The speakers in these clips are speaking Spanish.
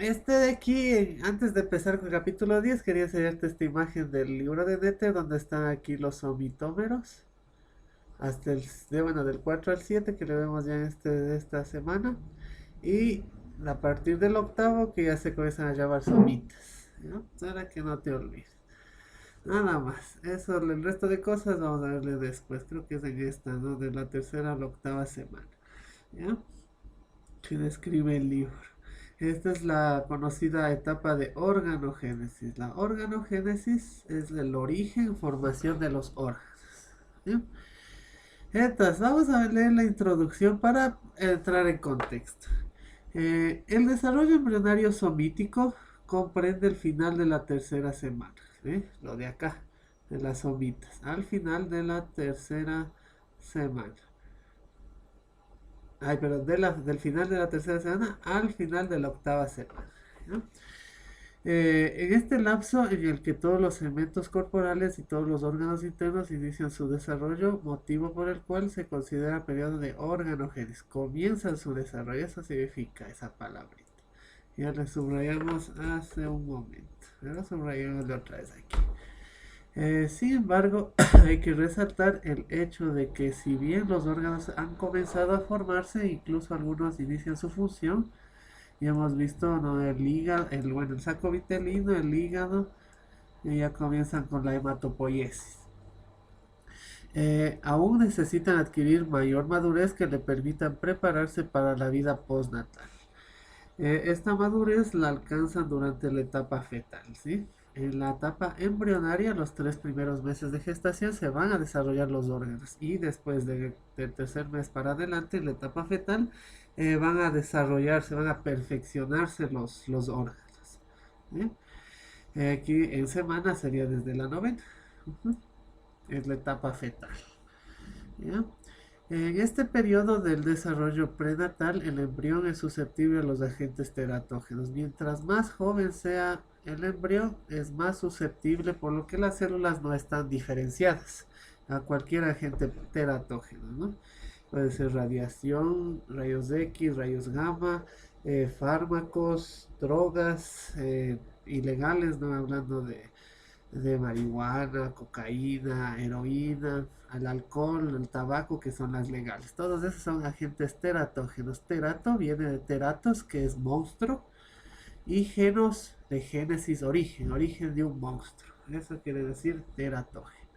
Este de aquí, antes de empezar con el capítulo 10 quería enseñarte esta imagen del libro de Nether, donde están aquí los somitómeros. Hasta bueno, del 4 al 7 que lo vemos ya en de esta semana. Y a partir del octavo que ya se comienzan a llamar somitas. ¿No? Para que no te olvides. Nada más. Eso, el resto de cosas vamos a verle después. Creo que es en esta, ¿no? De la tercera a la octava semana. ¿Ya? Que describe el libro. Esta es la conocida etapa de organogénesis. La organogénesis es el origen, formación de los órganos. ¿Sí? Entonces, vamos a leer la introducción para entrar en contexto. El desarrollo embrionario somítico comprende el final de la tercera semana. ¿Sí? Lo de acá, de las somitas. Al final de la tercera semana. Ay, perdón, del final de la tercera semana al final de la octava semana. ¿No? En este lapso en el que todos los elementos corporales y todos los órganos internos inician su desarrollo, motivo por el cual se considera periodo de organogénesis. Comienza su desarrollo, eso significa esa palabrita. Ya la subrayamos hace un momento. Ahora subrayamos de otra vez aquí. Sin embargo, hay que resaltar el hecho de que si bien los órganos han comenzado a formarse, incluso algunos inician su función, ya hemos visto, ¿no? El hígado, bueno, el saco vitelino, el hígado, y ya comienzan con la hematopoiesis. Aún necesitan adquirir mayor madurez que le permitan prepararse para la vida postnatal. Esta madurez la alcanzan durante la etapa fetal, ¿sí? En la etapa embrionaria, los 3 primeros meses de gestación se van a desarrollar los órganos y después del tercer mes para adelante, en la etapa fetal, van a desarrollarse, van a perfeccionarse los órganos. ¿Sí? Aquí en semana sería desde la novena, uh-huh, es la etapa fetal. ¿Ya? En este periodo del desarrollo prenatal, el embrión es susceptible a los agentes teratógenos. Mientras más joven sea el embrión, es más susceptible, por lo que las células no están diferenciadas a cualquier agente teratógeno, ¿no? Puede ser radiación, rayos X, rayos gamma, fármacos, drogas ilegales, no hablando de marihuana, cocaína, heroína, al alcohol, el tabaco, que son las legales. Todos esos son agentes teratógenos. Terato viene de teratos, que es monstruo, y genos de génesis, origen, origen de un monstruo. Eso quiere decir teratógeno.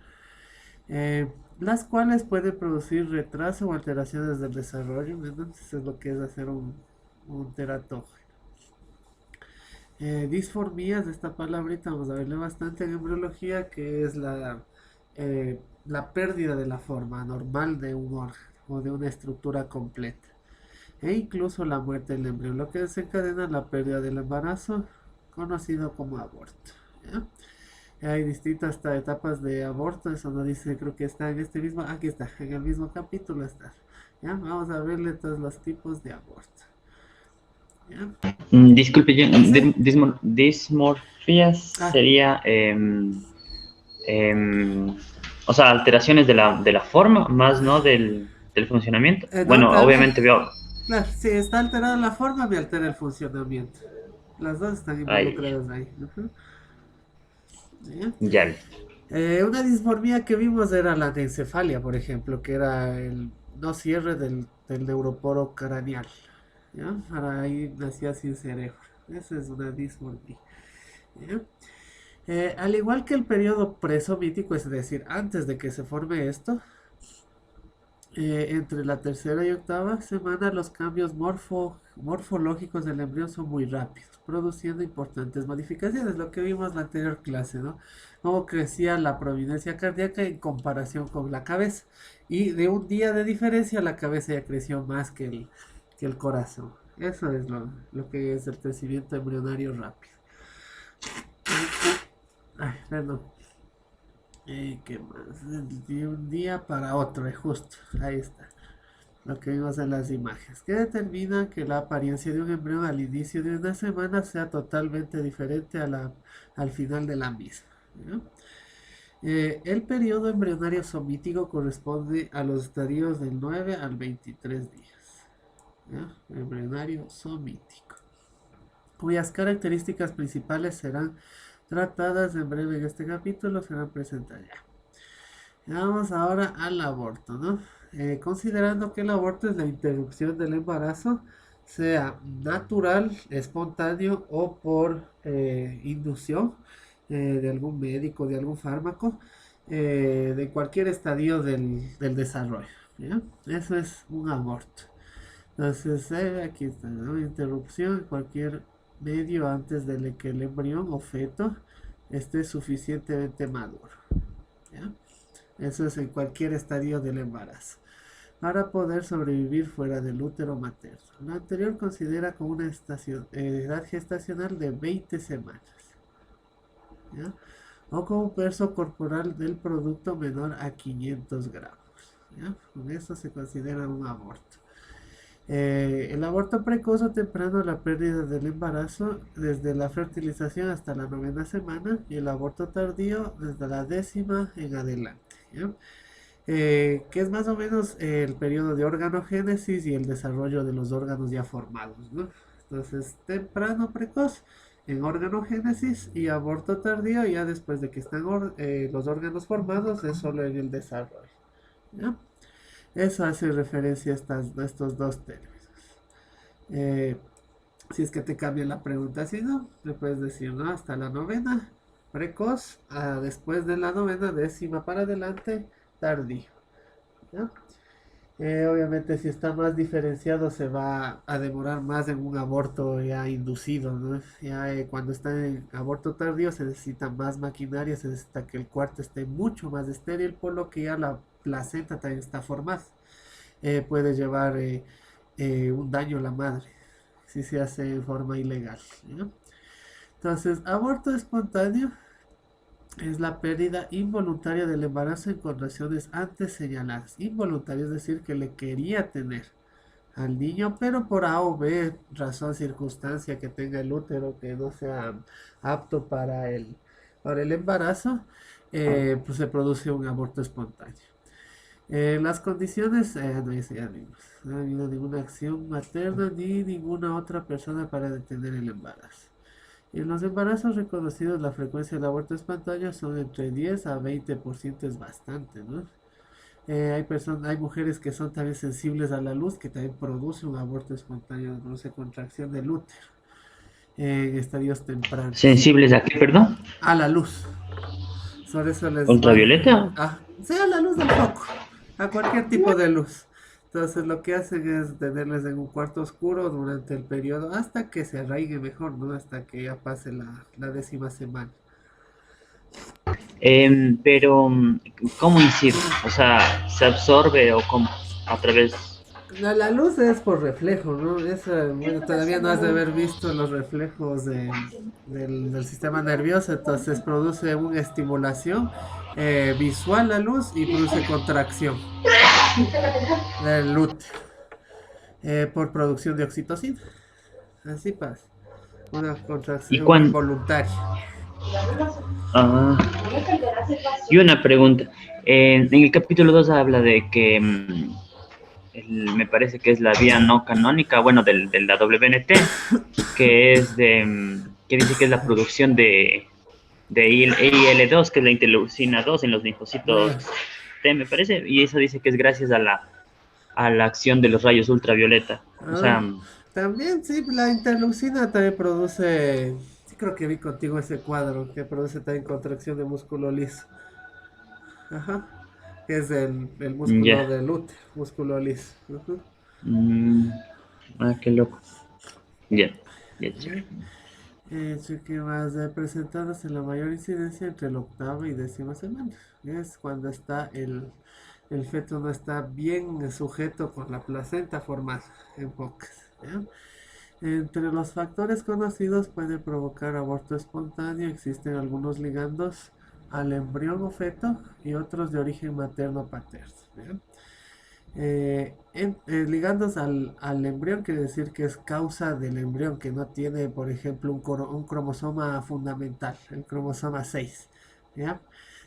Las cuales pueden producir retraso o alteraciones del desarrollo. Entonces es lo que es hacer un teratógeno. Disformías, esta palabrita vamos a verle bastante en embriología, que es la pérdida de la forma normal de un órgano o de una estructura completa. E incluso la muerte del embrión, lo que desencadena la pérdida del embarazo, conocido como aborto. ¿Ya? Hay distintas etapas de aborto, eso no dice, creo que está en este mismo, aquí está, en el mismo capítulo está. ¿Ya? Vamos a verle todos los tipos de aborto. ¿Ya? Disculpe, Sí. dismorfias Ah, sería, o sea, alteraciones de la forma, más no del funcionamiento. no, Bueno, también. obviamente veo. Claro, si está alterada la forma, me altera el funcionamiento. Las dos están Ay, involucradas ahí. Ujú. ¿Ya? ya vi. Una disformía que vimos era la anencefalia, por ejemplo, que era el no cierre del neuroporo craneal. ¿Ya? Para ahí nacía sin cerebro. Esa es una disformía. ¿Ya? Al igual que el periodo presomítico, es decir, antes de que se forme esto, entre la tercera y octava semana los cambios morfológicos del embrión son muy rápidos, produciendo importantes modificaciones, lo que vimos en la anterior clase, ¿no? Cómo crecía la prominencia cardíaca en comparación con la cabeza. Y de un día de diferencia la cabeza ya creció más que el corazón. Eso es lo que es el crecimiento embrionario rápido. Ay, perdón. ¿Qué más? De un día para otro, justo. Ahí está. Lo que vimos en las imágenes, que determina que la apariencia de un embrión al inicio de una semana sea totalmente diferente al final de la misma. ¿No? El periodo embrionario somítico corresponde a los estadios del 9 al 23 días. ¿Ya? Embrionario somítico. cuyas características principales serán tratadas en breve en este capítulo, serán presentadas ya. Vamos ahora al aborto, ¿no? Considerando que el aborto es la interrupción del embarazo, sea natural, espontáneo o por inducción de algún médico, de algún fármaco, de cualquier estadio del desarrollo, ¿ya? Eso es un aborto. Entonces, aquí está, ¿no? Interrupción en cualquier medio antes de que el embrión o feto esté suficientemente maduro, ¿ya? Eso es en cualquier estadio del embarazo, para poder sobrevivir fuera del útero materno. Lo anterior considera como una edad gestacional de 20 semanas, ¿ya? O con un peso corporal del producto menor a 500 gramos. ¿Ya? Con eso se considera un aborto. El aborto precoz o temprano, la pérdida del embarazo desde la fertilización hasta la novena semana, y el aborto tardío desde la 10ª en adelante, ¿ya? Que es más o menos el periodo de organogénesis y el desarrollo de los órganos ya formados, ¿no? Entonces, temprano, precoz en organogénesis, y aborto tardío ya después de que están los órganos formados, es solo en el desarrollo, ¿ya? Eso hace referencia a estos dos términos. Eh, si es que te cambia la pregunta, si no, le puedes decir, ¿no? Hasta la novena, precoz, después de la novena, 10ª para adelante, tardío, ¿ya? Obviamente, si está más diferenciado, se va a demorar más en un aborto ya inducido, ¿no? Ya cuando está en aborto tardío se necesita más maquinaria, se necesita que el cuarto esté mucho más estéril, por lo que ya la placenta también está formada. Puede llevar un daño a la madre si se hace en forma ilegal, ¿ya? Entonces, aborto espontáneo es la pérdida involuntaria del embarazo en condiciones antes señaladas. Involuntario es decir, que le quería tener al niño, pero por A o B, razón, circunstancia, que tenga el útero que no sea apto para el embarazo, pues se produce un aborto espontáneo. Las condiciones, no dice ya vimos, no ha habido ninguna acción materna ni ninguna otra persona para detener el embarazo. En los embarazos reconocidos, la frecuencia del aborto espontáneo son entre 10 a 20%, es bastante, ¿no? Hay mujeres que son también sensibles a la luz, que también produce un aborto espontáneo, produce contracción del útero en estadios tempranos. ¿Sensibles a qué, perdón? A la luz. Sobre eso les va. ¿Ultravioleta? Sea la luz del foco, a cualquier tipo de luz. Entonces lo que hacen es tenerles en un cuarto oscuro durante el periodo hasta que se arraigue mejor, ¿no? Hasta que ya pase la 10ª semana. Pero, ¿cómo incide? O sea, ¿se absorbe o cómo? A través... La luz es por reflejo, ¿no? Bueno, todavía no has de haber visto los reflejos del sistema nervioso, entonces produce una estimulación visual la luz y produce contracción del útero por producción de oxitocina. Así pasa. Una ¿Y contracción cuándo? involuntaria. Ah, y una pregunta. En el capítulo 2 habla de que me parece que es la vía no canónica, bueno, de la WNT, que es que dice que es la producción de IL-2, que es la interleucina 2 en los linfocitos Ah, T, me parece, y eso dice que es gracias a la acción de los rayos ultravioleta. O ah, sea, también, sí, la interleucina también produce. Sí, creo que vi contigo ese cuadro que produce también contracción de músculo liso. Ajá. Que es el ya. músculo del útero, músculo liso. Ujú. Mm, qué loco. Ya, ya, ¿Ya? chévere. Hecho que más presentándose la mayor incidencia entre la octava y 10ª semana. Es cuando está el feto no está bien sujeto con la placenta formada, en pocas. ¿Ya? Entre los factores conocidos puede provocar aborto espontáneo. Existen algunos ligandos al embrión o feto y otros de origen materno-paterno. ¿Ya? Ligandos al embrión quiere decir que es causa del embrión, que no tiene, por ejemplo, un cromosoma fundamental, el cromosoma 6, ¿ya?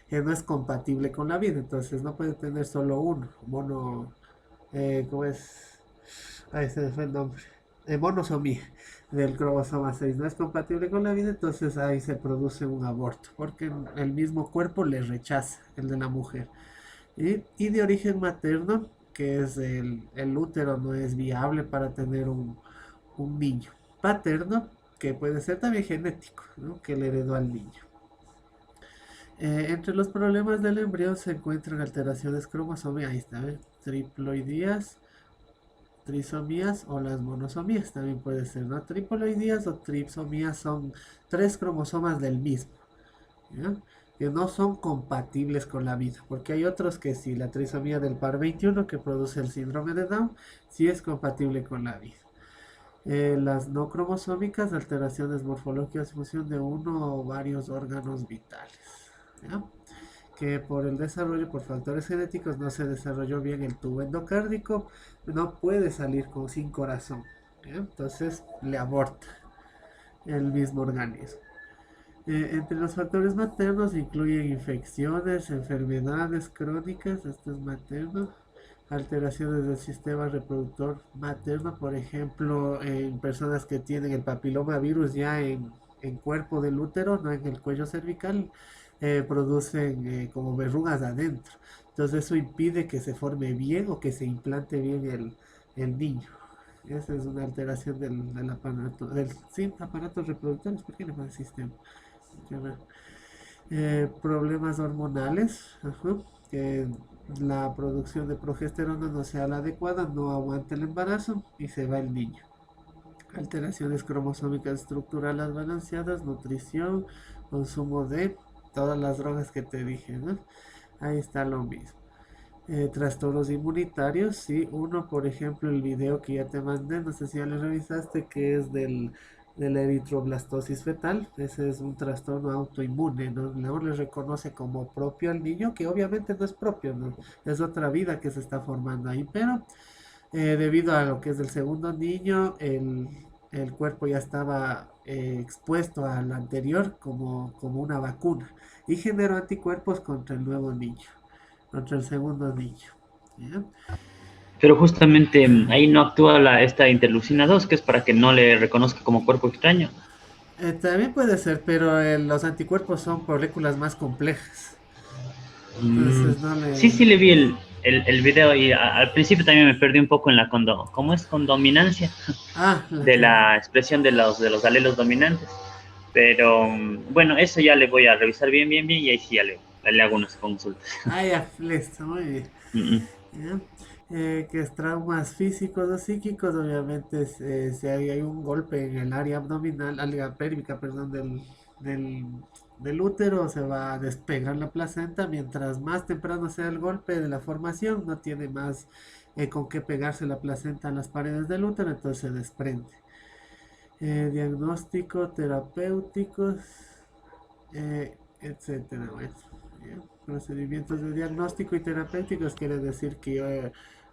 Que no es compatible con la vida, entonces no puede tener solo uno, ¿cómo es? Ahí se me fue el nombre. Monosomía. del cromosoma 6 no es compatible con la vida, entonces ahí se produce un aborto, porque el mismo cuerpo le rechaza, el de la mujer. Y de origen materno, que es el útero no es viable para tener un niño. Paterno, que puede ser también genético, ¿no? Que le heredó al niño. Entre los problemas del embrión se encuentran alteraciones cromosómicas, ahí está, ¿eh? Triploidías, trisomías o las monosomías, también puede ser, ¿no? Triploidías o trisomías son tres cromosomas del mismo, ¿ya? Que no son compatibles con la vida, porque hay otros que sí, la trisomía del par 21 que produce el síndrome de Down, sí es compatible con la vida. Las no cromosómicas, alteraciones morfológicas en función de uno o varios órganos vitales, ¿ya? Que por el desarrollo, por factores genéticos, no se desarrolló bien el tubo endocárdico, no puede salir sin corazón, ¿ya? Entonces le aborta el mismo organismo. Entre los factores maternos incluyen infecciones, enfermedades crónicas, esto es materno, alteraciones del sistema reproductor materno, por ejemplo, en personas que tienen el papiloma virus ya en cuerpo del útero, no en el cuello cervical, producen como verrugas adentro. Entonces eso impide que se forme bien o que se implante bien el niño. Esa es una alteración del aparato, sí, aparatos reproductores, ¿por qué le pasa sistema? Problemas hormonales, ajá, que la producción de progesterona no sea la adecuada, no aguanta el embarazo y se va el niño. Alteraciones cromosómicas estructurales balanceadas, nutrición, consumo de todas las drogas que te dije, ¿no? Ahí está lo mismo. Trastornos inmunitarios, sí, uno, por ejemplo, el video que ya te mandé, no sé si ya lo revisaste, que es de la eritroblastosis fetal. Ese es un trastorno autoinmune, ¿no? Luego le reconoce como propio al niño, que obviamente no es propio, ¿no? Es otra vida que se está formando ahí, pero debido a lo que es del segundo niño, el cuerpo ya estaba expuesto al anterior como una vacuna y generó anticuerpos contra el nuevo niño, contra el segundo niño. ¿Ya? Pero justamente ahí no actúa esta interleucina 2, que es para que no le reconozca como cuerpo extraño. También puede ser, pero los anticuerpos son moléculas más complejas. Mm, Entonces no sí, le... sí le vi el video y al principio también me perdí un poco en la ¿cómo es? Condominancia Ah, de la expresión de los alelos dominantes. Pero bueno, eso ya le voy a revisar bien, bien, bien y ahí sí ya le hago unas consultas. ya, listo, muy bien. Mm, mm. ¿Ya? Que es traumas físicos o psíquicos, obviamente si hay un golpe en el área abdominal, área pélvica, perdón, del, del útero, se va a despegar la placenta, mientras más temprano sea el golpe de la formación, no tiene más con qué pegarse la placenta a las paredes del útero, entonces se desprende. Diagnóstico, terapéuticos, etcétera. Bueno, ¿ya? Procedimientos de diagnóstico y terapéuticos quiere decir que yo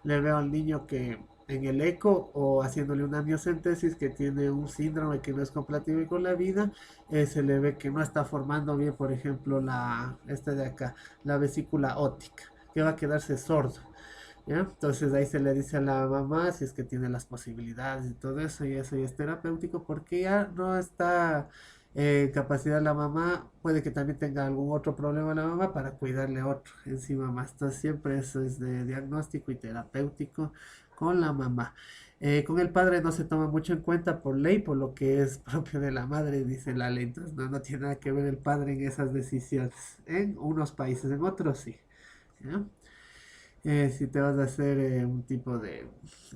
le veo al niño que en el eco o haciéndole una amniocentesis que tiene un síndrome que no es compatible con la vida, se le ve que no está formando bien, por ejemplo, esta de acá, la vesícula óptica, que va a quedarse sordo. ¿Ya? Entonces ahí se le dice a la mamá si es que tiene las posibilidades y todo eso, y eso ya es terapéutico porque ya no está en capacidad la mamá, puede que también tenga algún otro problema la mamá para cuidarle a otro encima más. Entonces siempre eso es de diagnóstico y terapéutico con la mamá. Con el padre no se toma mucho en cuenta por ley, por lo que es propio de la madre, dice la ley. Entonces no tiene nada que ver el padre en esas decisiones. En unos países, en otros sí. ¿Ya? Si te vas a hacer un tipo de,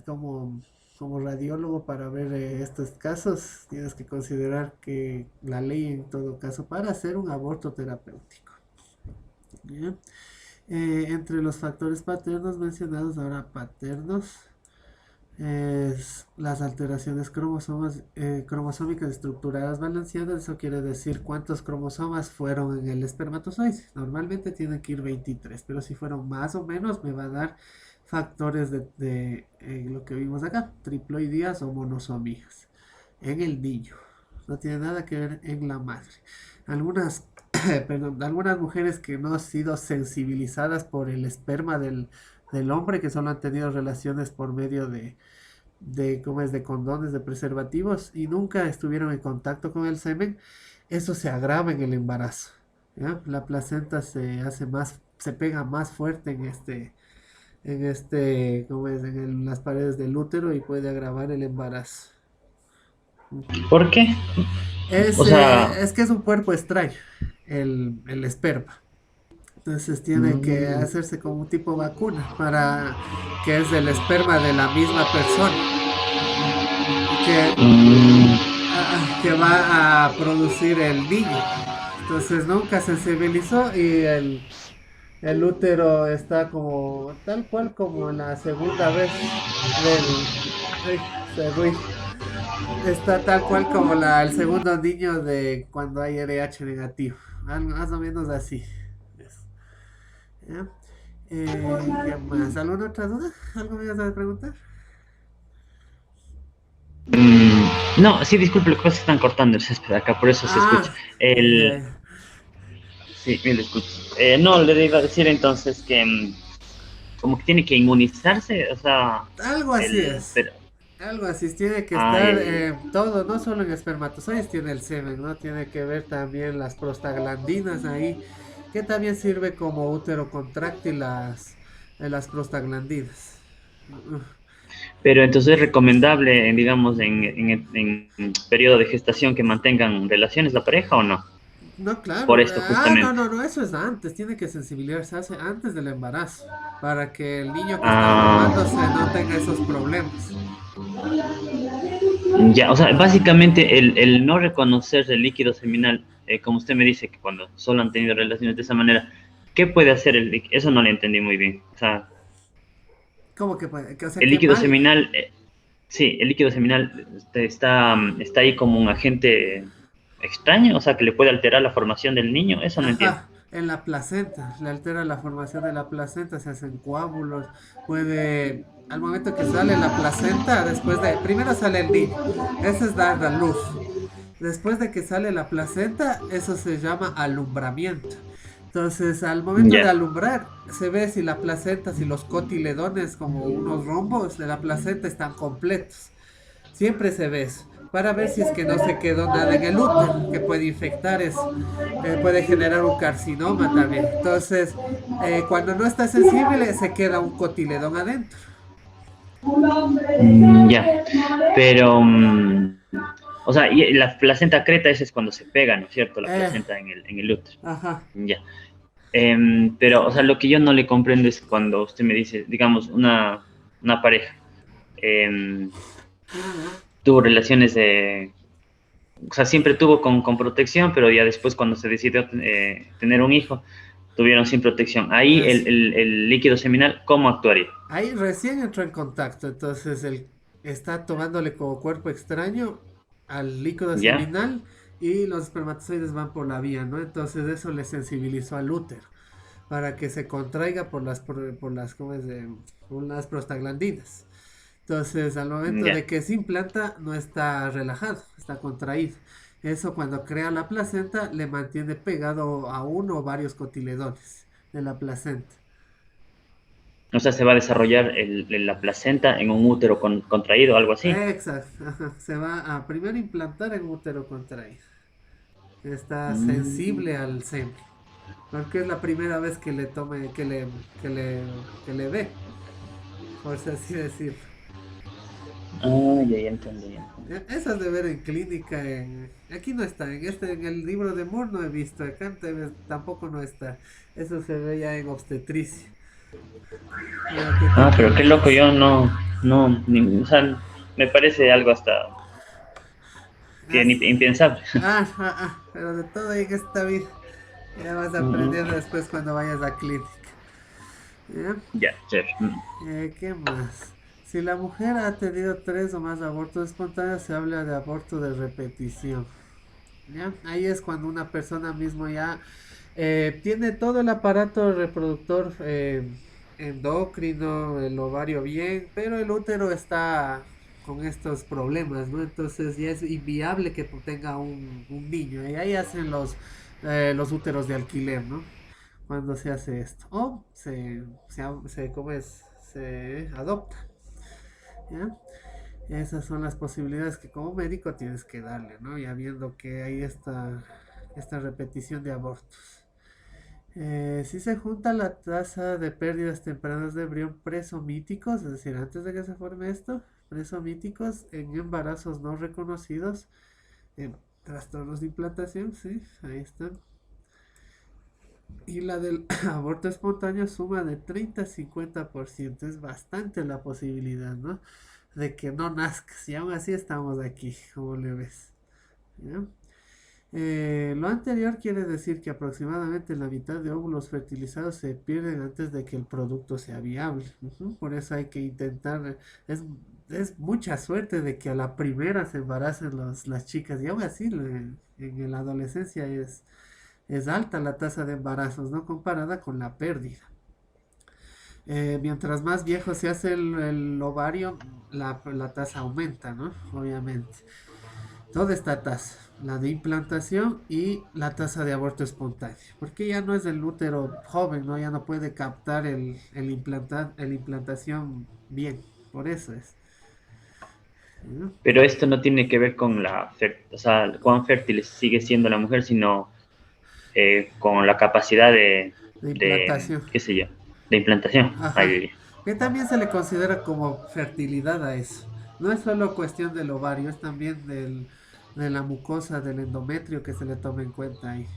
como, como radiólogo para ver estos casos, tienes que considerar que la ley en todo caso para hacer un aborto terapéutico. ¿Ya? Entre los factores paternos mencionados, ahora paternos, es las alteraciones cromosómicas estructuradas balanceadas. Eso quiere decir cuántos cromosomas fueron en el espermatozoide. Normalmente tienen que ir 23, pero si fueron más o menos me va a dar factores de lo que vimos acá, triploidías o monosomías en el niño. No tiene nada que ver en la madre. Algunas, perdón, algunas mujeres que no han sido sensibilizadas por el esperma del hombre, que solo han tenido relaciones por medio ¿cómo es? De condones, de preservativos y nunca estuvieron en contacto con el semen, eso se agrava en el embarazo. ¿Ya? La placenta se hace más, se pega más fuerte ¿cómo es? Las paredes del útero y puede agravar el embarazo. Ujú. ¿Por qué? O sea, Es que es un cuerpo extraño, el esperma. Entonces tiene que mm, hacerse como un tipo vacuna para que es el esperma de la misma persona que, mm, que va a producir el niño. Entonces nunca sensibilizó y el útero está como tal cual como en la segunda vez del... Ay, se fue. Está tal cual como el segundo niño de cuando hay RH negativo. Más o menos así. Es, ¿ya? ¿Qué más? ¿Alguna otra duda? ¿Algo me ibas a preguntar? no, sí, disculpe, lo que pasa es que están cortando el césped acá, por eso se escucha. Ah, El, ya, sí, me lo escucho. No, le iba a decir entonces que como que tiene que inmunizarse, o sea, algo así el, es. pero, Algo así, tiene que ah, estar todo, no solo en espermatozoides tiene el semen, ¿no? Tiene que ver también las prostaglandinas ahí, que también sirve como útero contráctil las prostaglandinas. Uf. pero entonces es recomendable, digamos, en periodo de gestación que mantengan relaciones la pareja o no, No, por claro. esto No, justamente. no, no, eso es antes, tiene que sensibilizarse antes del embarazo, para que el niño que está Ah, formándose no tenga esos problemas. ya, o sea, básicamente el no reconocer el líquido seminal, como usted me dice que cuando solo han tenido relaciones de esa manera, ¿qué puede hacer el líquido? Eso no le entendí muy bien. O sea, ¿Cómo que puede? O sea, el qué líquido mal. seminal, sí, el líquido seminal está ahí como un agente extraño, o sea, que le puede alterar la formación del niño, eso no entiendo. Ajá, en la placenta, le altera la formación de la placenta, se hacen coágulos, puede, al momento que sale la placenta, primero sale el niño, ese es dar la luz. Después de que sale la placenta, eso se llama alumbramiento. Entonces, al momento de Ya. alumbrar, se ve si la placenta, si los cotiledones, como unos rombos de la placenta, están completos. Siempre se ve eso, para ver si es que no se quedó nada en el útero, que puede infectar eso, puede generar un carcinoma también. Entonces, cuando no está sensible, se queda un cotiledón adentro. Ya. Pero, o sea, y la placenta creta, ese es cuando se pega, ¿no es cierto? La Eh, placenta en el útero. ajá. Ya. Pero, o sea, lo que yo no le comprendo es cuando usted me dice, digamos, una pareja em, tuvo relaciones de, o sea, siempre tuvo con protección, pero ya después cuando se decidió tener un hijo, tuvieron sin protección. Ahí Es, el líquido seminal, ¿cómo actuaría? ahí recién entró en contacto, entonces él está tomándole como cuerpo extraño al líquido ¿Ya? seminal y los espermatozoides van por la vía, ¿no? Entonces eso le sensibilizó al útero para que se contraiga por las, ¿cómo es? Por las prostaglandinas. Entonces, al momento Ya. de que se implanta, no está relajado, está contraído. Eso cuando crea la placenta le mantiene pegado a uno o varios cotiledones de la placenta. O sea, se va a desarrollar la placenta en un útero contraído, algo así. Exacto, ajá. Se va a primero implantar en útero contraído. Está Mm. sensible al semen, porque es la primera vez que le tome, que le ve, por así decirlo. Ah, ya entendí, ya entendí. Esas de ver en clínica, aquí no está, en el libro de Moore no he visto, acá tampoco no está. Eso se ve ya en obstetricia, para que te Ah, pero qué loco, informes. yo o sea, me parece algo hasta que ni As- impensable. pero de todo hay en esta vida. Ya vas Ujú. aprendiendo después cuando vayas a clínica. ¿Ya? Ya, chévere. ¿Qué más? Si la mujer ha tenido tres o más abortos espontáneos, se habla de aborto de repetición. ¿Ya? Ahí es cuando una persona mismo ya tiene todo el aparato reproductor endocrino, el ovario bien, pero el útero está con estos problemas, ¿no? Entonces ya es inviable que tenga un niño. Y ahí hacen los úteros de alquiler, ¿no? Cuando se hace esto. O ¿cómo es? Se adopta. ¿Ya? Esas son las posibilidades que como médico tienes que darle, ¿no? Ya viendo que hay esta repetición de abortos. Si se junta la tasa de pérdidas tempranas de embrión presomíticos, es decir, antes de que se forme esto, presomíticos en embarazos no reconocidos, en trastornos de implantación, sí, ahí están. Y la del aborto espontáneo suma de 30 a 50%. Es bastante la posibilidad, ¿no? De que no nazcas. Y aún así estamos aquí, como le ves. ¿Ya? Lo anterior quiere decir que aproximadamente la mitad de óvulos fertilizados se pierden antes de que el producto sea viable. Ujú. Por eso hay que intentar, es, es mucha suerte de que a la primera se embaracen las chicas y aún así en la adolescencia es alta la tasa de embarazos, ¿no? Comparada con la pérdida. Mientras más viejo se hace el ovario, la tasa aumenta, ¿no? Obviamente. Toda esta tasa, la de implantación y la tasa de aborto espontáneo, porque ya no es el útero joven, ¿no? Ya no puede captar el implantación bien, por eso es. ¿No? Pero esto no tiene que ver con o sea, cuán fértil sigue siendo la mujer, sino con la capacidad De implantación. qué sé yo, de implantación. Ajá. Que también se le considera como fertilidad a eso. No es solo cuestión del ovario, es también de la mucosa, del endometrio que se le toma en cuenta ahí.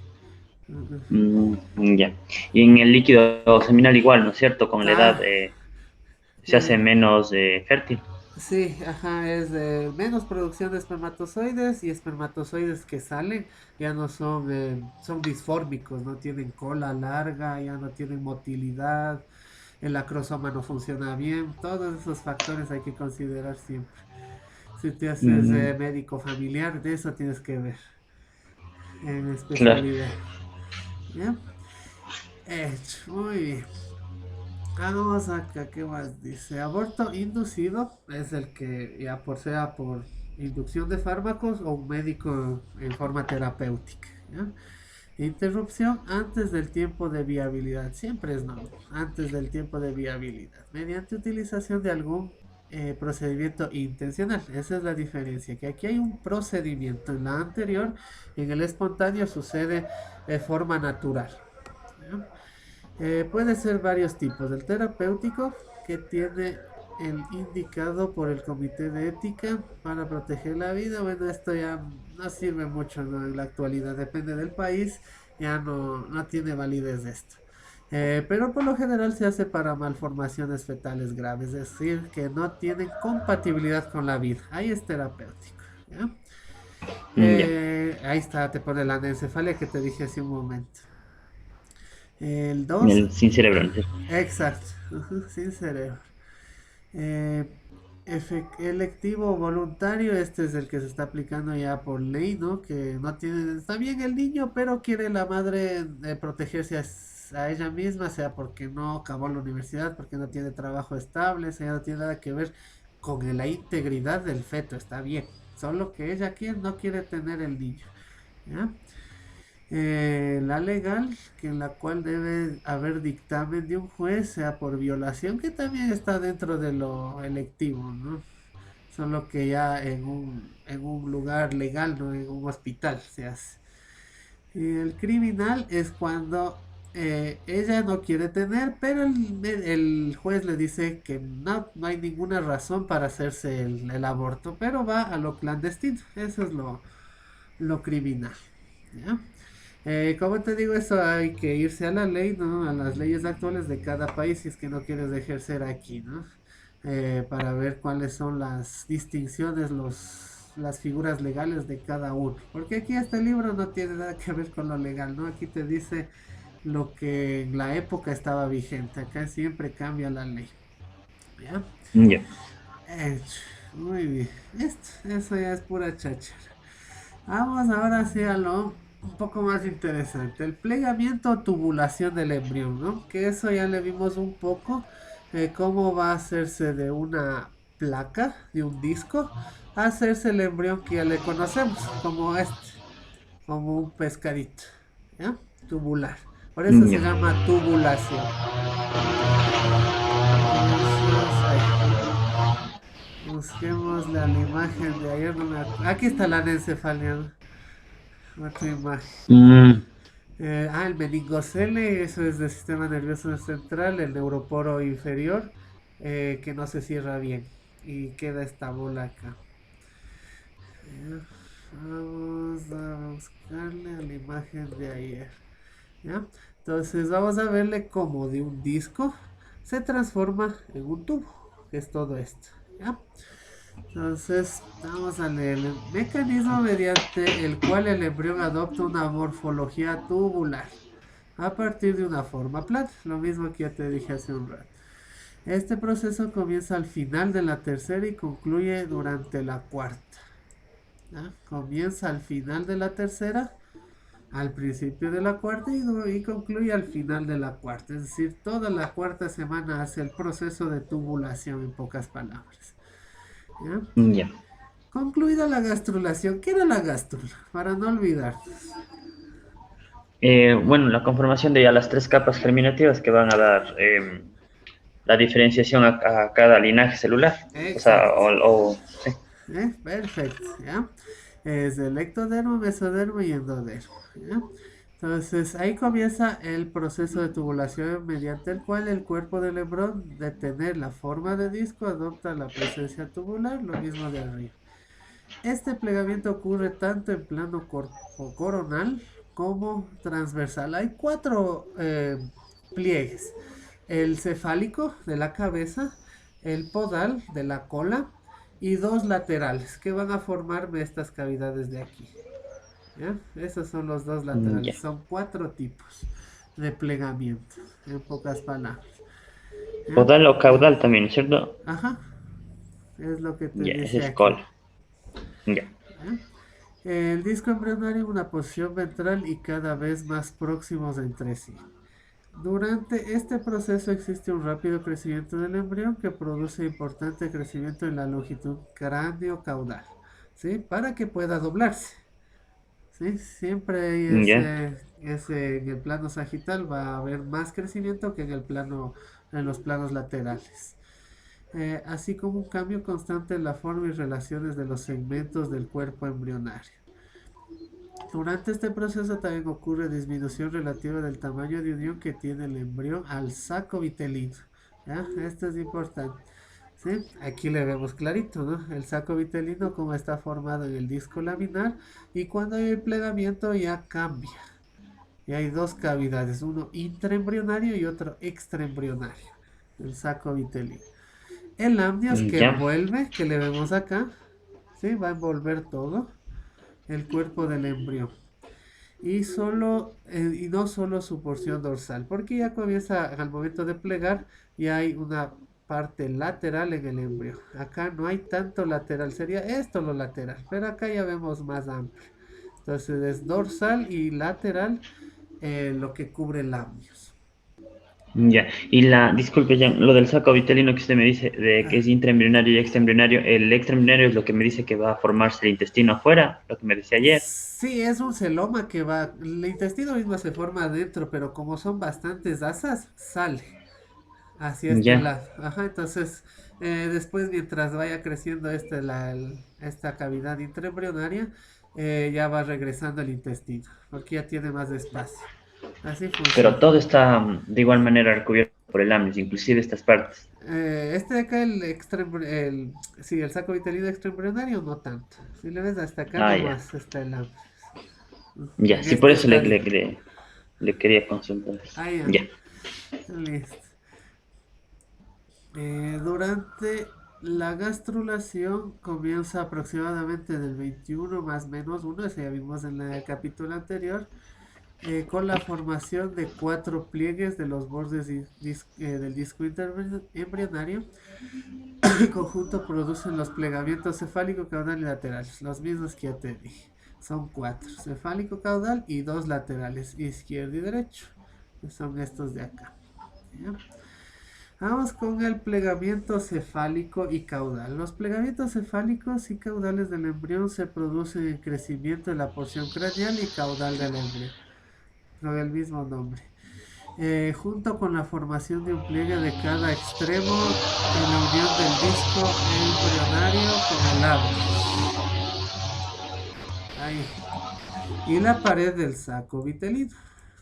Ya. Y en el líquido seminal igual, ¿no es cierto? Con la edad Ah, se hace eh, menos fértil. sí, ajá, es de menos producción de espermatozoides y espermatozoides que salen ya no son disfórmicos, no tienen cola larga, ya no tienen motilidad, el acrosoma no funciona bien, todos esos factores hay que considerar siempre. Si te haces Mm, médico familiar, de eso tienes que ver en claro. especialidad. ¿Ya? Hecho, muy bien. Vamos acá, ¿qué más dice? Aborto inducido es el que ya sea por inducción de fármacos o un médico en forma terapéutica. ¿Ya? Interrupción antes del tiempo de viabilidad. Siempre es no, antes del tiempo de viabilidad. Mediante utilización de algún procedimiento intencional. Esa es la diferencia. Que aquí hay un procedimiento. En la anterior, en el espontáneo sucede de forma natural. ¿Ya? Puede ser varios tipos. El terapéutico, que tiene el indicado por el Comité de Ética para proteger la vida. Bueno, esto ya no sirve mucho, ¿no? En la actualidad. Depende del país, ya no tiene validez esto. Pero por lo general se hace para malformaciones fetales graves, es decir, que no tienen compatibilidad con la vida. Ahí es terapéutico. ¿Ya? Ya. Ahí está, te pone la anencefalia que te dije hace un momento. El 2. Sin cerebro, ¿no es cierto? Exacto, ujú, sin cerebro. Eh, electivo voluntario, este es el que se está aplicando ya por ley, ¿no? Que no tiene, está bien el niño, pero quiere la madre protegerse a ella misma, sea porque no acabó la universidad, porque no tiene trabajo estable, sea no tiene nada que ver con la integridad del feto, está bien. Solo que ella no quiere tener el niño, ¿ya? La legal, que en la cual debe haber dictamen de un juez, sea por violación, que también está dentro de lo electivo, ¿no? Solo que ya en un lugar legal, no en un hospital se hace. Y el criminal es cuando ella no quiere tener, pero el juez le dice que no hay ninguna razón para hacerse el aborto, pero va a lo clandestino. Eso es lo criminal. ¿Ya? Como te digo, eso hay que irse a la ley, ¿no? A las leyes actuales de cada país si es que no quieres ejercer aquí, ¿no? Para ver cuáles son las distinciones, las figuras legales de cada uno. Porque aquí este libro no tiene nada que ver con lo legal, ¿no? Aquí te dice lo que en la época estaba vigente. Acá siempre cambia la ley. ¿Ya? Ya. Eh, Muy bien. Eso ya es pura cháchara. Vamos ahora sí a lo un poco más interesante. El plegamiento o tubulación del embrión, ¿no? Que eso ya le vimos un poco. Cómo va a hacerse de una placa, de un disco, a hacerse el embrión que ya le conocemos, como este, como un pescadito, ¿ya? Tubular. Por eso se Ya. llama tubulación. Entonces, ahí. Busquemos la imagen de ayer. Aquí está la anencefalia, ¿no? Otra imagen. Mm, El meningocele, eso es del sistema nervioso central, el neuroporo inferior, que no se cierra bien. Y queda esta bola acá. Vamos a buscarle a la imagen de ayer. ¿Ya? Entonces vamos a verle cómo de un disco se transforma en un tubo, que es todo esto. ¿Ya? Entonces vamos a leer el mecanismo mediante el cual el embrión adopta una morfología tubular a partir de una forma plana, lo mismo que ya te dije hace un rato. Este proceso comienza al final de la tercera y concluye durante la cuarta. ¿Ya? Comienza al final de la tercera, al principio de la cuarta y concluye al final de la cuarta. Es decir, toda la cuarta semana hace el proceso de tubulación en pocas palabras. ¿Ya? ya. Concluida la gastrulación, ¿qué era la gástrula? Para no olvidar. Bueno, la conformación de ya las tres capas germinativas que van a dar la diferenciación a cada linaje celular. O sea, Exacto. sí. Perfecto. ¿Ya? Es el ectodermo, mesodermo y endodermo. ¿Ya? Entonces ahí comienza el proceso de tubulación mediante el cual el cuerpo del embrión, de tener la forma de disco, adopta la presencia tubular, lo mismo de arriba. Este plegamiento ocurre tanto en plano coronal como transversal. Hay cuatro pliegues. El cefálico de la cabeza, el podal de la cola y dos laterales que van a formarme estas cavidades de aquí. ¿Ya? Esos son los dos Ya. laterales. Son cuatro tipos de plegamiento, en pocas palabras. ¿Ya? Podal o caudal también, ¿cierto? Ajá, es lo que te Ya, ese dice es aquí. cola. Ya. ¿Ya? El disco embrionario en una posición ventral y cada vez más próximos entre sí. Durante este proceso existe un rápido crecimiento del embrión que produce importante crecimiento en la longitud cráneo-caudal, ¿sí? Para que pueda doblarse, ¿sí? Siempre hay Ya. en el plano sagital va a haber más crecimiento que en los planos laterales. Así como un cambio constante en la forma y relaciones de los segmentos del cuerpo embrionario. Durante este proceso también ocurre disminución relativa del tamaño de unión que tiene el embrión al saco vitelino. ¿Ya? Esto es importante. ¿Sí? Aquí le vemos clarito, ¿no? El saco vitelino como está formado en el disco laminar y cuando hay el plegamiento ya cambia. Y hay dos cavidades, uno intraembrionario y otro extraembrionario. El saco vitelino. El amnios que Ya. envuelve, que le vemos acá, ¿sí? Va a envolver todo el cuerpo del embrión y no solo su porción dorsal, porque ya comienza al momento de plegar y hay una parte lateral en el embrión. Acá no hay tanto lateral, sería esto lo lateral, pero acá ya vemos más amplio. Entonces es dorsal y lateral lo que cubre el amnios. Ya. Y disculpe, ya, lo del saco vitelino que usted me dice de que es intraembrionario y extraembrionario, el extraembrionario es lo que me dice que va a formarse el intestino afuera, lo que me decía ayer. Sí, es un celoma que va, el intestino mismo se forma adentro, pero como son bastantes asas, sale hacia este Ya. lado. Ajá, entonces después mientras vaya creciendo esta cavidad intraembrionaria, ya va regresando el intestino, porque ya tiene más espacio. Así Pero funciona. todo está de igual manera recubierto por el amnios, inclusive estas partes. Este de acá, sí, el saco vitelino extraembrionario, no tanto. Si le ves hasta acá Ah, ya. nomás está el amnios. Ya, En sí, por este eso estadio. le quería consultar. Ah, ya. Ya. Listo. Durante la gastrulación comienza aproximadamente del 21 más menos uno, eso ya vimos en el capítulo anterior, con la formación de cuatro pliegues de los bordes del disco embrionario. En conjunto producen los plegamientos cefálico, caudal y laterales, los mismos que ya te dije. Son cuatro, cefálico, caudal y dos laterales, izquierdo y derecho, que son estos de acá. ¿Ya? Vamos con el plegamiento cefálico y caudal. Los plegamientos cefálicos y caudales del embrión se producen en crecimiento de la porción craneal y caudal del embrión, con el mismo nombre. junto con la formación de un pliegue de cada extremo en la unión del disco embrionario con el abdo. Ahí. Y la pared del saco vitelino,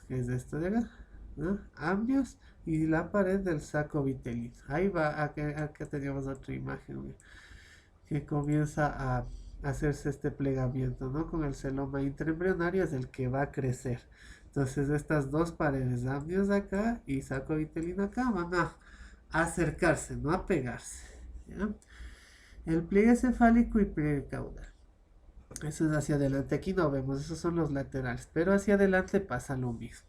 que es esto de acá, ¿no? Amnios y la pared del saco vitelino. Ahí va, acá teníamos otra imagen que comienza a hacerse este plegamiento, ¿no? Con el celoma intraembrionario es el que va a crecer. Entonces estas dos paredes, amnios acá y saco vitelino acá, van a acercarse, no a pegarse. ¿Ya? El pliegue cefálico y pliegue caudal. Eso es hacia adelante. Aquí no vemos, esos son los laterales. Pero hacia adelante pasa lo mismo.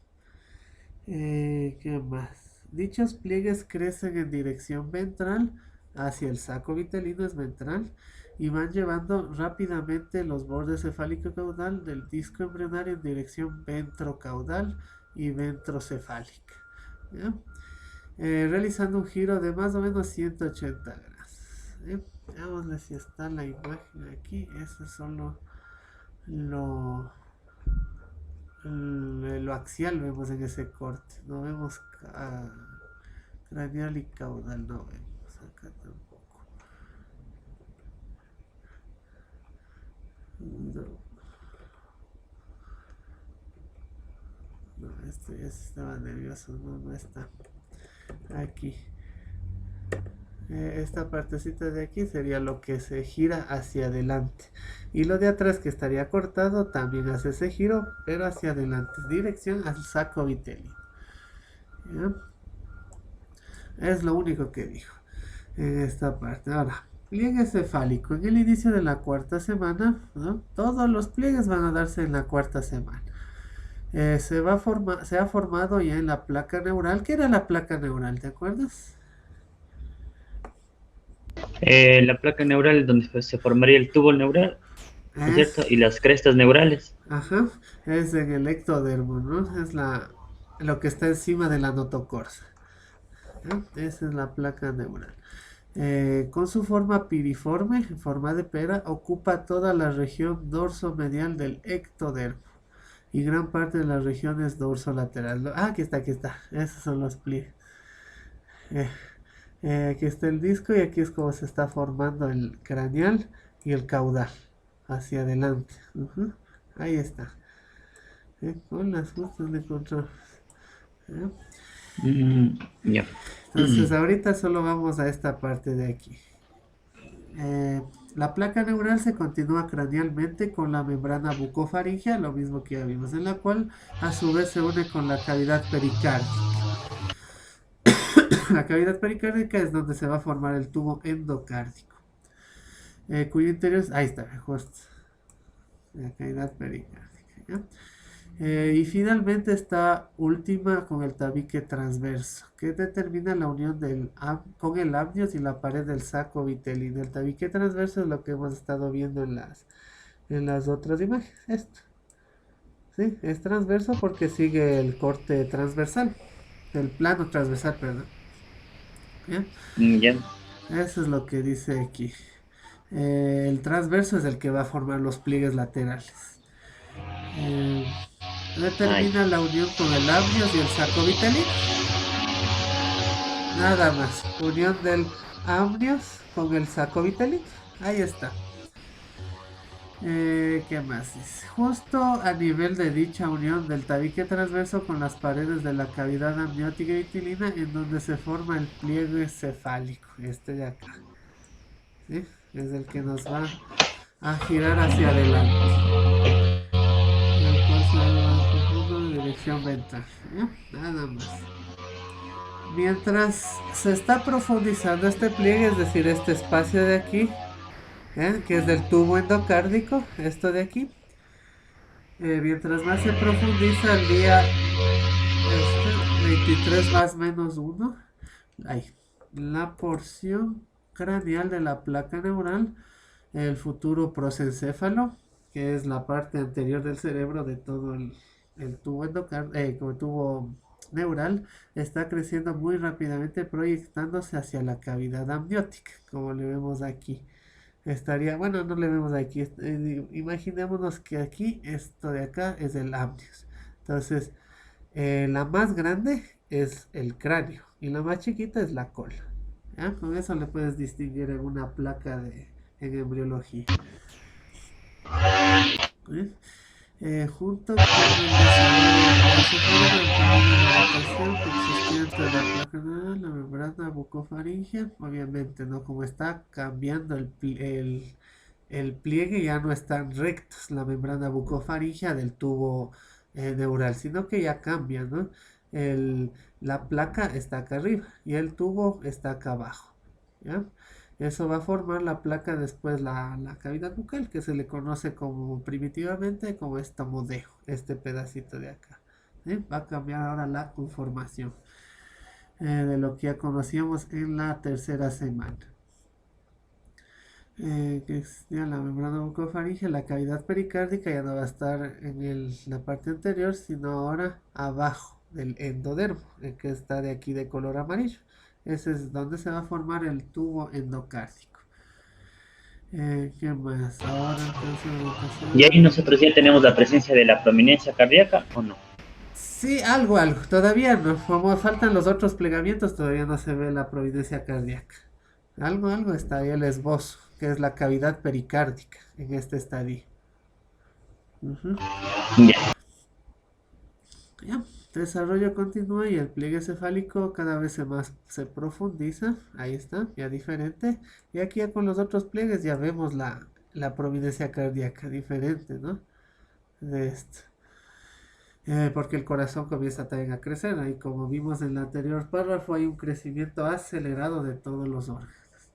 ¿Qué más? Dichos pliegues crecen en dirección ventral hacia el saco vitelino es ventral y van llevando rápidamente los bordes cefálico-caudal del disco embrionario en dirección ventrocaudal y ventrocefálica. ¿Ya? Realizando un giro de más o menos 180 grados. Veámosle si está la imagen aquí. Eso es solo lo, lo axial vemos en ese corte. No vemos craneal y caudal, no vemos acá tampoco. No, no, esto ya estaba nervioso, no, no está. Aquí. Esta partecita de aquí sería lo que se gira hacia adelante. Y lo de atrás que estaría cortado también hace ese giro, pero hacia adelante. Dirección al saco vitelino. ¿Ya? Es lo único que dijo en esta parte. Ahora, pliegue cefálico. En el inicio de la cuarta semana, ¿no? Todos los pliegues van a darse en la cuarta semana. Se ha formado ya en la placa neural. ¿Qué era la placa neural? ¿Te acuerdas? La placa neural es donde se formaría el tubo neural, ¿no es cierto? Es, Y las crestas neurales. ajá, es en el ectodermo, ¿no? Es lo que está encima de la notocorsa. ¿No? Esa es la placa neural. Con su forma piriforme, en forma de pera, ocupa toda la región dorso-medial del ectodermo y gran parte de las regiones dorso-lateral. Aquí está, aquí está. Esos son los pliegues. Eh, aquí está el disco y aquí es como se está formando el craneal y el caudal hacia adelante. Ujú. Ahí está. Con las justas de control. ¿Eh? Ya. Entonces ahorita solo vamos a esta parte de aquí. Eh, la placa neural se continúa cranealmente con la membrana bucofaringea, lo mismo que ya vimos, en la cual a su vez se une con la cavidad pericárdica. La cavidad pericárdica es donde se va a formar el tubo endocárdico, cuyo interior es, ahí está, justo, la cavidad pericárdica. ¿Ya? Y finalmente esta última con el tabique transverso, que determina la unión con el amnios y la pared del saco vitelino. El tabique transverso es lo que hemos estado viendo en las otras imágenes. Esto, ¿sí? Es transverso porque sigue el corte transversal, el plano transversal, perdón. ¿Ya? Ya. Eso es lo que dice aquí. El transverso es el que va a formar los pliegues laterales. Eh, Ay. Determina la unión con el amnios y el saco vitelino. Nada más. Unión del amnios con el saco vitelino. Ahí está. ¿Qué más dice? Justo a nivel de dicha unión del tabique transverso con las paredes de la cavidad amniótica y vitilina en donde se forma el pliegue cefálico. Este de acá. ¿Sí? Es el que nos va a girar hacia adelante. El cual se va en dirección ventral. Nada más. Mientras se está profundizando este pliegue, es decir, este espacio de aquí, que es del tubo endocárdico, esto de aquí, mientras más se profundiza el día 23 más menos uno, ahí, la porción craneal de la placa neural, el futuro prosencéfalo, que es la parte anterior del cerebro de todo el tubo como tubo neural, está creciendo muy rápidamente proyectándose hacia la cavidad amniótica, como le vemos aquí. Estaría, bueno, no le vemos aquí, imaginémonos que aquí, esto de acá es el amnios. Entonces, la más grande, es el cráneo y la más chiquita es la cola. ¿Ya? Con eso le puedes distinguir en una placa en embriología. ¿Eh? Junto con el desarrollo encefálico, el cambio de la orientación que existía entre la placa neural, la membrana bucofaringea, obviamente, ¿no? Como está cambiando el pliegue, ya no están rectos la membrana bucofaringea del tubo neural, sino que ya cambia, ¿no? El, la placa está acá arriba y el tubo está acá abajo, ¿ya? Eso va a formar la placa después la cavidad bucal, que se le conoce como primitivamente como estomodeo, este pedacito de acá. ¿Sí? Va a cambiar ahora la conformación de lo que ya conocíamos en la tercera semana. Que es ya la membrana bucofaringea, la cavidad pericárdica ya no va a estar en la parte anterior, sino ahora abajo del endodermo, el que está de aquí de color amarillo. Ese es donde se va a formar el tubo endocárdico. ¿Qué más? Ahora entonces Y ahí orientación. nosotros ya tenemos la presencia de la prominencia cardíaca o no. Sí, algo. Todavía no. Como faltan los otros plegamientos, todavía no se ve la providencia cardíaca. Algo está ahí el esbozo, que es la cavidad pericárdica en este estadio. Ujú. Ya. Ya. Desarrollo continúa y el pliegue cefálico cada vez se profundiza. Ahí está, ya diferente. Y aquí ya con los otros pliegues ya vemos la providencia cardíaca diferente, ¿no? De esto. Porque el corazón comienza también a crecer. Ahí como vimos en el anterior párrafo hay un crecimiento acelerado de todos los órganos.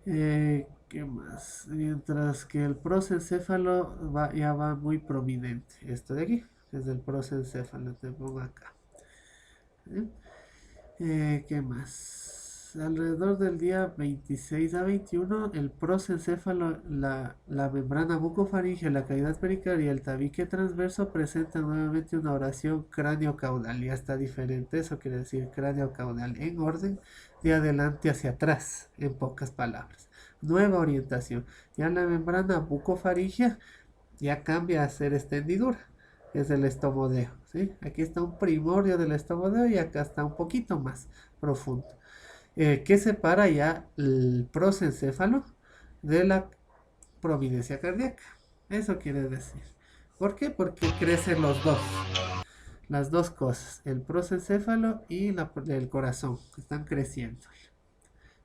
¿Qué más? Mientras que el prosencéfalo ya va muy prominente. Esto de aquí es el prosencéfalo, te pongo acá. ¿Eh? ¿Qué más? Alrededor del día 26 a 21, el prosencéfalo, la membrana bucofaringea, la cavidad pericardial y el tabique transverso presentan nuevamente una oración cráneo-caudal. Ya está diferente, eso quiere decir cráneo-caudal en orden de adelante hacia atrás, en pocas palabras. Nueva orientación. Ya la membrana bucofaringea ya cambia a ser esta hendidura, que es el estomodeo. ¿Sí? Aquí está un primordio del estomodeo y acá está un poquito más profundo. Que separa ya el prosencéfalo de la prominencia cardíaca. Eso quiere decir. ¿Por qué? Porque crecen los dos. Las dos cosas, el prosencéfalo y el corazón, están creciendo.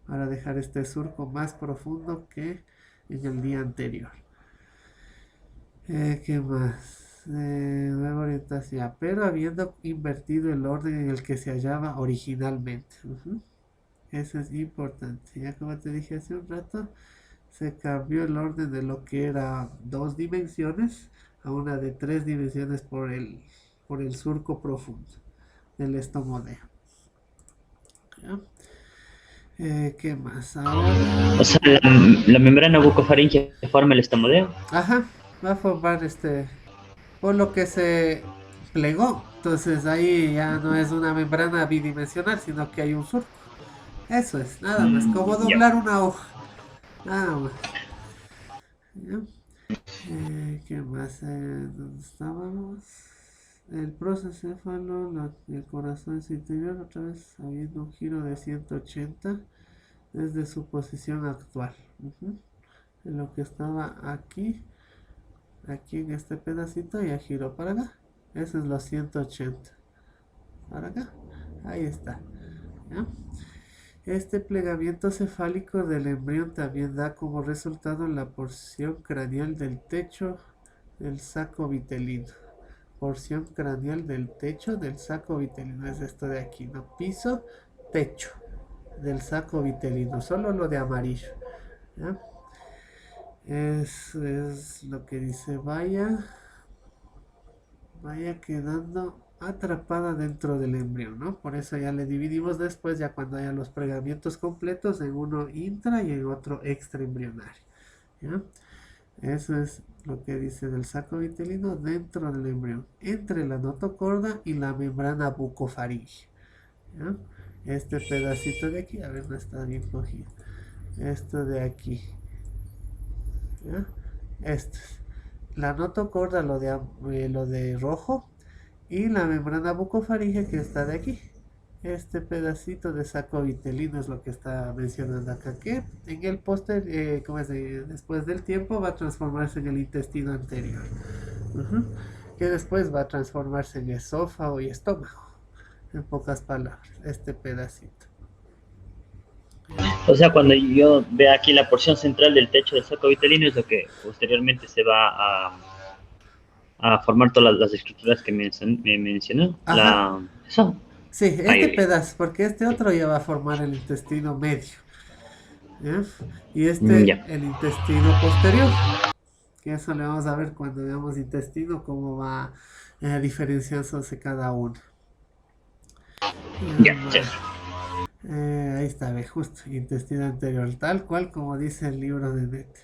Para dejar este surco más profundo que en el día anterior. ¿Qué más? Nueva orientación, pero habiendo invertido el orden en el que se hallaba originalmente. Ujú. Eso es importante. Ya como te dije hace un rato, se cambió el orden de lo que era dos dimensiones a una de tres dimensiones por el surco profundo del estomodeo. ¿Ya? ¿Qué más? O Ahora, sea, la membrana bucofaringea forma el estomodeo. ajá, va a formar por lo que se plegó. Entonces ahí ya no es una membrana bidimensional, sino que hay un surco. Eso es, nada más, como Ya. doblar una hoja. Nada más. ¿Ya? ¿Qué más? ¿Dónde estábamos? El prosencéfalo, el corazón en su interior, otra vez habiendo un giro de 180 desde su posición actual. Ujú. En lo que estaba aquí en este pedacito, ya giró para acá. Eso es los 180. Para acá. Ahí está. ¿Ya? Este plegamiento cefálico del embrión también da como resultado la porción craneal del techo del saco vitelino. Porción craneal del techo del saco vitelino. Es esto de aquí, ¿no? Piso, techo del saco vitelino. Solo lo de amarillo. ¿Ya? Es lo que dice, vaya quedando atrapada dentro del embrión, ¿no? Por eso ya le dividimos después, ya cuando haya los plegamientos completos, en uno intra y en otro extraembrionario, ¿ya? Eso es lo que dice del saco vitelino dentro del embrión, entre la notocorda y la membrana bucofaringea, ¿ya? Este pedacito de aquí, a ver, no está bien cogido. Esto de aquí, ¿ya? Esto es. La notocorda, lo de rojo, y la membrana bucofaringe que está de aquí. Este pedacito de saco vitelino es lo que está mencionando acá, que en el póster, ¿cómo es? Después del tiempo va a transformarse en el intestino anterior. Ujú. Que después va a transformarse en esófago y estómago. En pocas palabras, este pedacito. O sea, cuando yo vea aquí la porción central del techo del saco vitelino es lo que posteriormente se va a formar todas las estructuras que me mencionó. Ajá, Eso. sí, Ahí este bien. pedazo, porque este otro ya va a formar el intestino medio. ¿Ya? Y Ya. el intestino posterior. Que eso le vamos a ver cuando veamos intestino, cómo va diferenciándose cada uno. Ya, Va. chévere. Ahí está, ve, justo, intestino anterior, tal cual como dice el libro de Netter.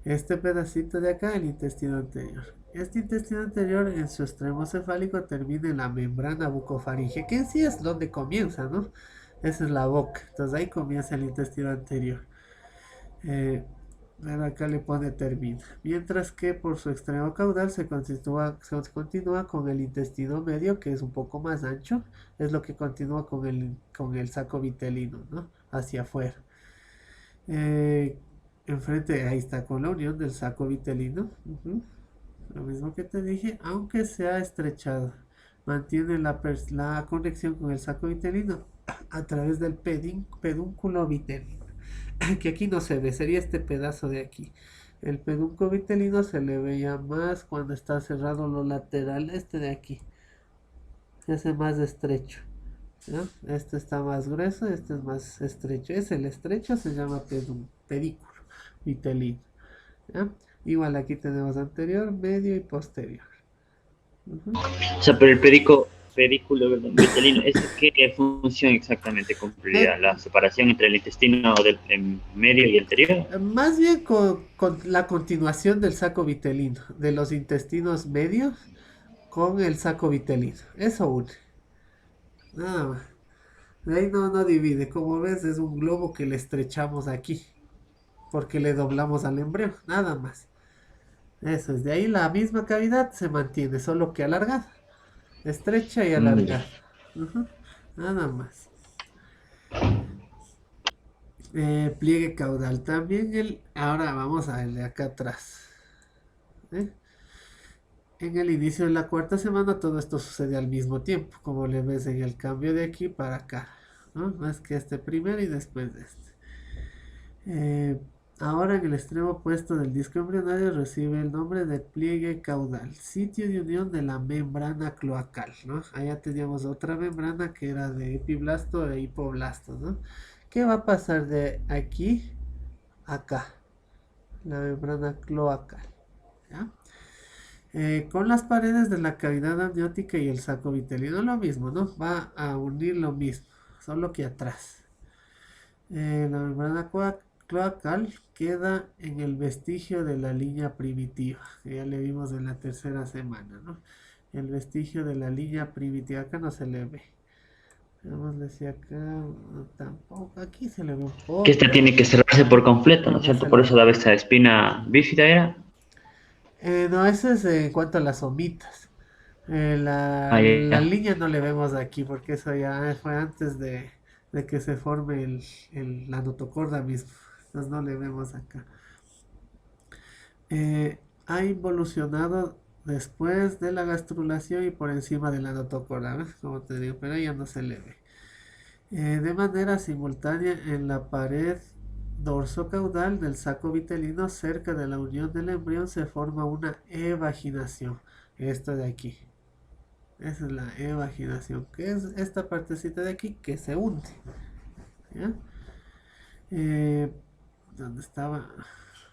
Este pedacito de acá, el intestino anterior. Este intestino anterior en su extremo cefálico termina en la membrana bucofaringe, que en sí es donde comienza, ¿no? Esa es la boca, entonces ahí comienza el intestino anterior. Eh, Acá le pone termina. Mientras que por su extremo caudal se continúa con el intestino medio, que es un poco más ancho, es lo que continúa con el saco vitelino, ¿no? Hacia afuera. Eh, Enfrente, ahí está con la unión del saco vitelino. Ujú. Lo mismo que te dije, aunque se ha estrechado. Mantiene la conexión con el saco vitelino a través del pedúnculo vitelino. Que aquí no se ve, sería este pedazo de aquí. El pedúnculo vitelino se le veía más cuando está cerrado lo lateral, este de aquí. Se hace más estrecho. ¿No? Este está más grueso, este es más estrecho. Es el estrecho, se llama pedículo vitelino. ¿Ya? Igual aquí tenemos anterior, medio y posterior. Ujú. O sea, pero el pedículo vitelino, ¿ese qué función exactamente Eh, cumpliría? ¿La separación entre el intestino del medio y anterior? Más bien con la continuación del saco vitelino, de los intestinos medios con el saco vitelino. Eso une. Nada más. De ahí no divide. Como ves, es un globo que le estrechamos aquí. Porque le doblamos al embrión. Nada más. Eso es. De ahí la misma cavidad se mantiene, solo que alargada. Estrecha y Ya. alargada. Ujú. Nada más. Pliegue caudal. También ahora vamos a el de acá atrás. ¿Eh? En el inicio de la cuarta semana todo esto sucede al mismo tiempo. Como le ves en el cambio de aquí para acá. ¿No? Más que este primero y después de este. Eh, Ahora en el extremo opuesto del disco embrionario recibe el nombre de pliegue caudal, sitio de unión de la membrana cloacal, ¿no? Allá teníamos otra membrana que era de epiblasto e hipoblasto, ¿no? ¿Qué va a pasar de aquí a acá? La membrana cloacal, ¿ya? Con las paredes de la cavidad amniótica y el saco vitelino lo mismo, ¿no? Va a unir lo mismo, solo que atrás. La membrana cloacal queda en el vestigio de la línea primitiva, que ya le vimos en la tercera semana, ¿no? El vestigio de la línea primitiva, acá no se le ve. Vamos a decir acá, no, tampoco, aquí se le ve un Que poco. esta tiene que cerrarse por completo, ¿no es Ajá, cierto? se le Por ve. eso daba esta espina bífida, ¿era? No, eso es en cuanto a las somitas. Ah, ya, La ya. línea no le vemos aquí porque eso ya fue antes de que se forme la notocorda mismo. Entonces no le vemos acá. Ha involucionado después de la gastrulación y por encima de la notocorda, ¿ves? Como te digo, pero ya no se le ve. De manera simultánea en la pared dorsocaudal del saco vitelino cerca de la unión del embrión se forma una evaginación. Esto de aquí. Esa es la evaginación, que es esta partecita de aquí que se hunde. ¿Ya? ¿Dónde estaba?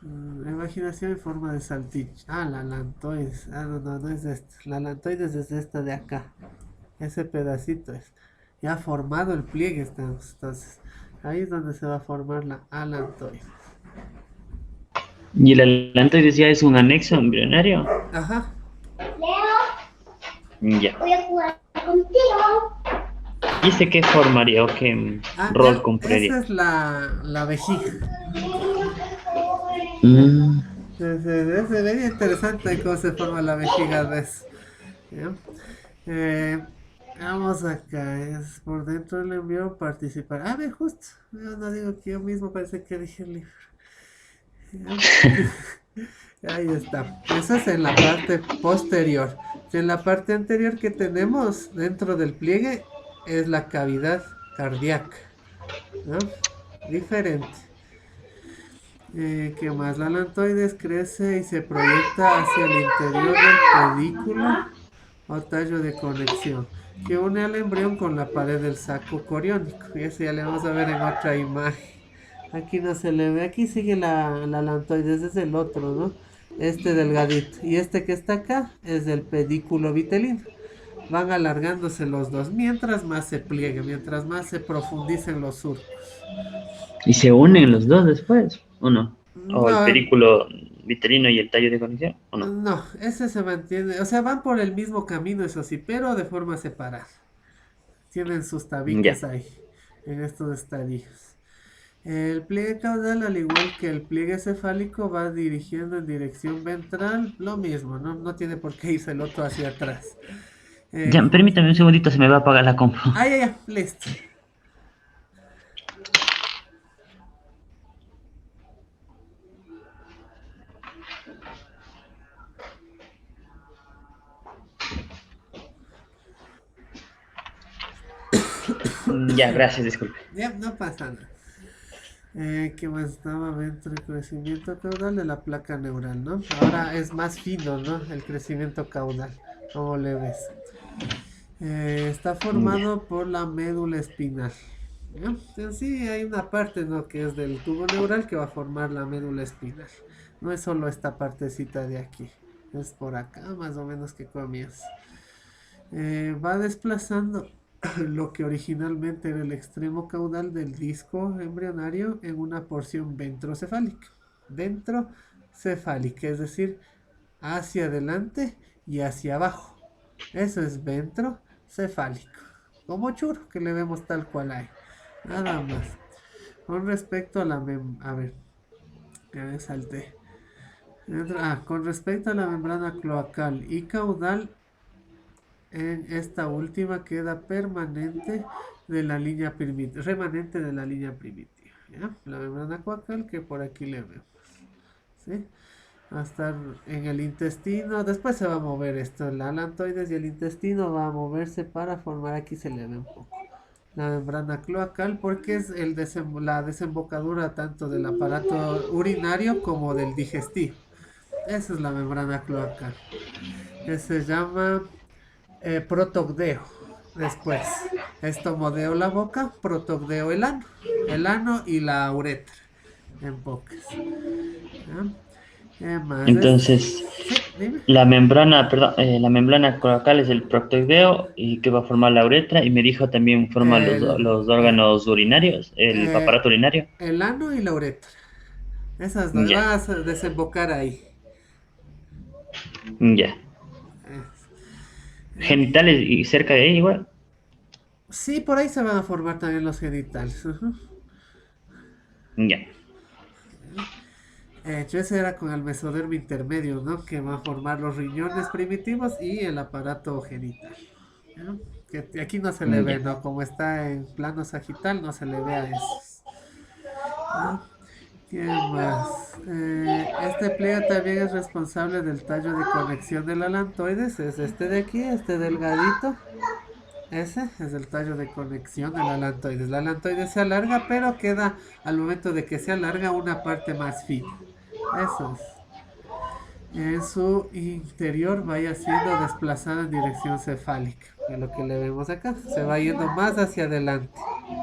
Imaginación en forma de salchicha. Ah, la lantoides. Ah, no es esta. La lantoides es esta de acá. Ese pedacito es. Ya formado el pliegue estamos. Entonces, ahí es donde se va a formar la alantoides. ¿Y el adelanto ya es un anexo embrionario? Ajá. Ya. Voy a jugar contigo. ¿Y ese qué formaría o qué Ah, rol esa cumpliría? es la vejiga. Mm, Se ve interesante cómo se forma la vejiga de eso. ¿Ya? Eh, Vamos acá, es por dentro del embrión participar. A ver, justo, yo no digo que yo mismo parece que dije el libro. Ahí está. Eso es en la parte posterior. En la parte anterior que tenemos dentro del pliegue es la cavidad cardíaca, ¿no? Diferente. ¿Qué más? La alantoides crece y se proyecta hacia el interior del pedículo o tallo de conexión, que une al embrión con la pared del saco coriónico. Y eso ya le vamos a ver en otra imagen. Aquí no se le ve, aquí sigue la alantoides, es el otro, ¿no? Este delgadito. Y este que está acá es el pedículo vitelino. Van alargándose los dos mientras más se pliegue, mientras más se profundicen los surcos. ¿Y se unen los dos después? ¿O no? ¿O el No, pedículo vitelino y el tallo de conexión? ¿O no? no, ese se mantiene, o sea, van por el mismo camino, eso sí, pero de forma separada. Tienen sus Ya. tabiques ahí, en estos estadios. El pliegue caudal, al igual que el pliegue cefálico, va dirigiendo en dirección ventral, lo mismo, ¿no? No tiene por qué irse el otro hacia atrás. Ya, Jus- permítame un segundito, se me va a apagar la compu. Ah, ya, ya, listo. Ya, gracias, disculpe. Ya, no pasa nada. ¿Qué más estaba dentro del crecimiento caudal de la placa neural, ¿no? Ahora es más fino, ¿no? El crecimiento caudal. ¿Cómo le ves? Está Ya. formado por la médula espinal. ¿Ya? En sí hay una parte, ¿no? Que es del tubo neural que va a formar la médula espinal. No es solo esta partecita de aquí. Es por acá más o menos que comienza. Va desplazando lo que originalmente era el extremo caudal del disco embrionario en una porción ventrocefálica. Ventrocefálica, es decir, hacia adelante y hacia abajo. Eso es ventrocefálico. Como churro que le vemos tal cual hay. Nada más. Con respecto a la a ver, ya me salté. Con respecto a la membrana cloacal y caudal, en esta última queda permanente de la línea primitiva, remanente de la línea primitiva. ¿Ya? La membrana cloacal que por aquí le vemos. ¿Sí? Va a estar en el intestino. Después se va a mover esto, la alantoides y el intestino va a moverse para formar, aquí se le ve un poco, la membrana cloacal porque es la desembocadura tanto del aparato urinario como del digestivo. Esa es la membrana cloacal, que se llama protogdeo. Después, estomodeo la boca, protogdeo el ano y la uretra, en pocas. ¿Ya? ¿Qué más? Entonces, Sí, dime. la membrana, perdón, la membrana cloacal es el proctoideo y que va a formar la uretra y me dijo también forma El, los órganos urinarios, el eh, aparato urinario. el ano y la uretra. Esas dos Ya, van a desembocar ahí. ya. Eh, Genitales y cerca de ahí igual. sí, por ahí se van a formar también los genitales. Ujú. Ya, Ese era con el mesodermo intermedio, ¿no? Que va a formar los riñones primitivos y el aparato genital. ¿No? Que aquí no se le ve, ya. ¿no? Como está en plano sagital, no se le ve a esos. ¿No? ¿Qué más? Este pliegue también es responsable del tallo de conexión del alantoides. Es este de aquí, este delgadito. Ese es el tallo de conexión del alantoides. La alantoides se alarga, pero queda al momento de que se alarga una parte más fina. Eso es. En su interior vaya siendo desplazada en dirección cefálica. Es lo que le vemos acá. Se va yendo más hacia adelante.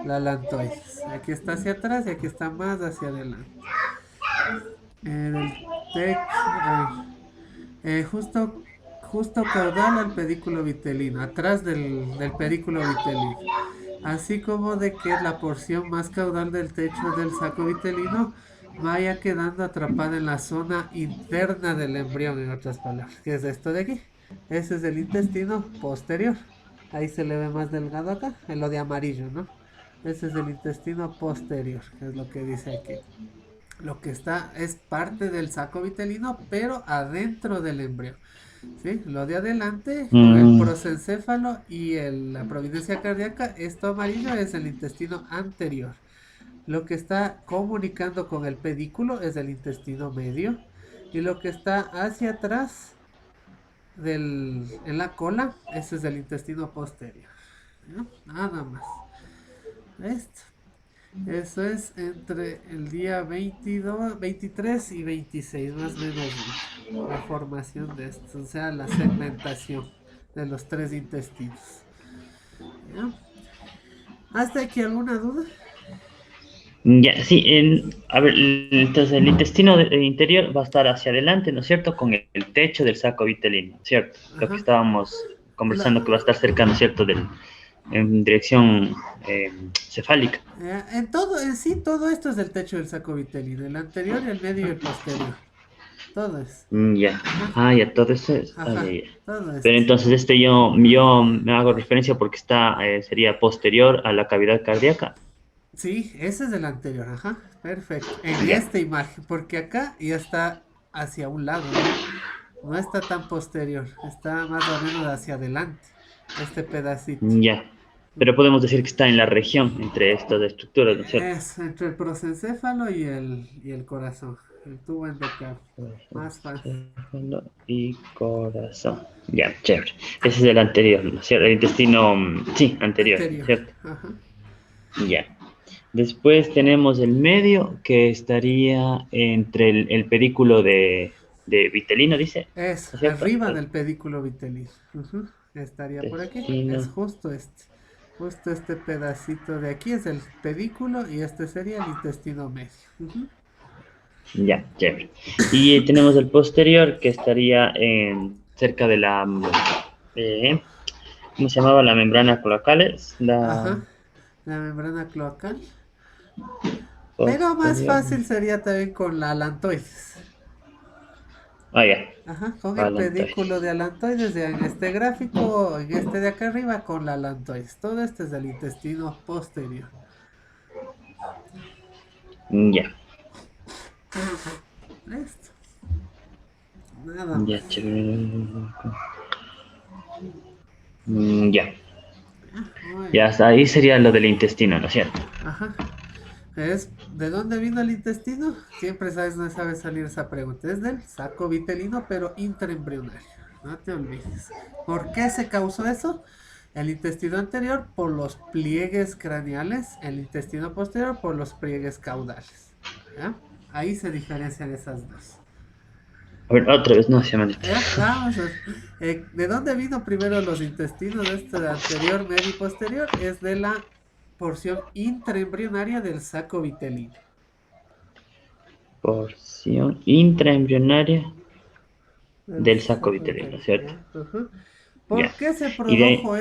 La alantoides. Aquí está hacia atrás y aquí está más hacia adelante. El techo. Justo caudal al pedículo vitelino, atrás del pedículo vitelino. Así como de que la porción más caudal del techo del saco vitelino vaya quedando atrapada en la zona interna del embrión, en otras palabras. ¿Qué es esto de aquí? Ese es el intestino posterior. Ahí se le ve más delgado acá, en lo de amarillo, ¿no? Ese es el intestino posterior, que es lo que dice aquí. Lo que está es parte del saco vitelino, pero adentro del embrión. ¿sí? Lo de adelante, con el Mm, prosencéfalo y la providencia cardíaca, esto amarillo es el intestino anterior. Lo que está comunicando con el pedículo es el intestino medio. Y lo que está hacia atrás en la cola, ese es el intestino posterior. ¿No? Nada más. Esto. Eso es entre el día 22, 23 y 26, más o menos la formación de esto, o sea, la segmentación de los tres intestinos. ¿Ya? ¿Hasta aquí alguna duda? ya, sí, a ver, entonces el intestino interior va a estar hacia adelante, ¿no es cierto? Con el techo del saco vitelino, ¿cierto? Lo que Ajá. estábamos La, conversando que va a estar cerca, ¿no es cierto? En dirección cefálica. en sí, todo esto es del techo del saco vitelino, el anterior, el medio y el posterior. Todo es. Ya. Ajá, Ah, ya, todo eso es. Ah, ya, ajá, ya. todo Pero esto. entonces yo me hago referencia porque sería posterior a la cavidad cardíaca. Sí, ese es el anterior, ajá, perfecto. En Ya, esta imagen, porque acá ya está hacia un lado, ¿no? No está tan posterior, está más o menos hacia adelante, este pedacito. ya. Pero podemos decir que está en la región entre estas estructuras, ¿no es cierto? Es entre el prosencéfalo y el corazón, el tubo endocardio. Más fácil. Encéfalo y corazón. Ya, chévere. Ese es el anterior, ¿no es cierto? El intestino, sí, anterior, ¿no es Anterior, cierto? ajá. Ya. Después tenemos el medio, que estaría entre el pedículo de vitelino, dice, Es ¿no es cierto? arriba del pedículo vitelino. Ujú. Estaría por aquí. Es Intestino. justo este. Justo este pedacito de aquí es el pedículo y este sería el intestino medio. Ujú. Ya, chévere. Y tenemos el posterior, que estaría cerca de eh, ¿cómo se llamaba? La membrana cloacales. La Ajá. La membrana cloacal. Pero más posterior. fácil sería también con la alantoides. Ah, ya. Ajá, con el pedículo Alantoides. de alantoides, ya en este gráfico, en este de acá arriba, con la alantoides. Todo este es el intestino posterior. Ya, Listo. Nada más. ya, chévere. Ya. Muy Ya bien. hasta ahí sería lo del intestino, ¿no es cierto? Ajá. ¿De dónde vino el intestino? Siempre sabes, no sabe salir esa pregunta. Es del saco vitelino, pero intraembrionario. No te olvides. ¿Por qué se causó eso? El intestino anterior por los pliegues craneales, el intestino posterior por los pliegues caudales. ¿Ya? Ahí se diferencian esas dos. A ver, otra vez, no, se llama. ¿Ya? Vamos a ver. ¿De dónde vino primero los intestinos de este anterior, medio y posterior? Es de la porción intraembrionaria del saco vitelino. Porción intraembrionaria El del saco saco vitelino, vital, ¿cierto? ¿ya? Ujú. Ya. ¿Por qué se Y de ahí, produjo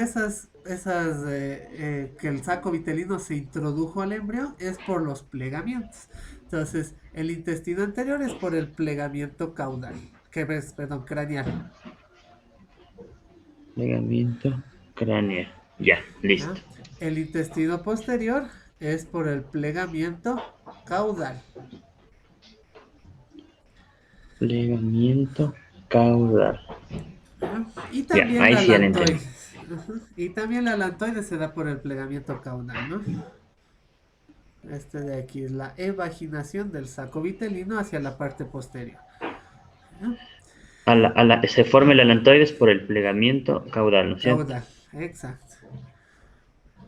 que el saco vitelino se introdujo al embrión? Es por los plegamientos. Entonces, el intestino anterior es por el plegamiento caudal, perdón, craneal, ligamiento craneal. Ya, listo. ¿ya? El intestino posterior es por el plegamiento caudal. Ligamiento caudal. ¿Ya? Y Ya, también ahí la sí ya lo entendí. alantoides. Ujú. Y también la alantoides se da por el plegamiento caudal, ¿no? Este de aquí es la evaginación del saco vitelino hacia la parte posterior. ¿Ya? Se forma el alantoides por el plegamiento caudal, ¿no es cierto? Caudal, exacto.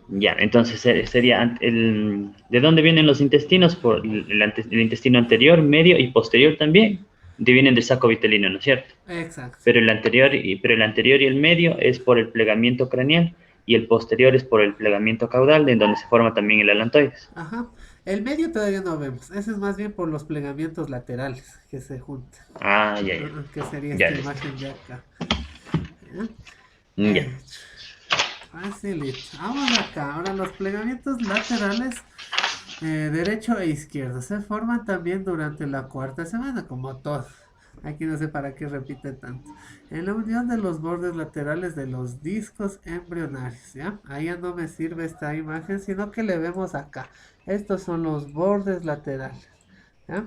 Ya, entonces sería ¿de dónde vienen los intestinos? Por el intestino anterior, medio y posterior también. Vienen del saco vitelino, ¿no es cierto? Exacto. Pero el anterior y el medio es por el plegamiento craneal y el posterior es por el plegamiento caudal, en donde se forma también el alantoides. Ajá. El medio todavía no vemos. Ese es más bien por los plegamientos laterales que se juntan. Ah, ya, ya. Que sería Ya, esta listo. imagen de acá. ¿Ya? Ya. Hecho. Facilito. Vamos acá. Ahora los plegamientos laterales, derecho e izquierdo, se forman también durante la cuarta semana, como todo. Aquí no sé para qué repite tanto. En la unión de los bordes laterales de los discos embrionarios, ¿ya? Ahí ya no me sirve esta imagen, sino que le vemos acá. Estos son los bordes laterales, ¿ya?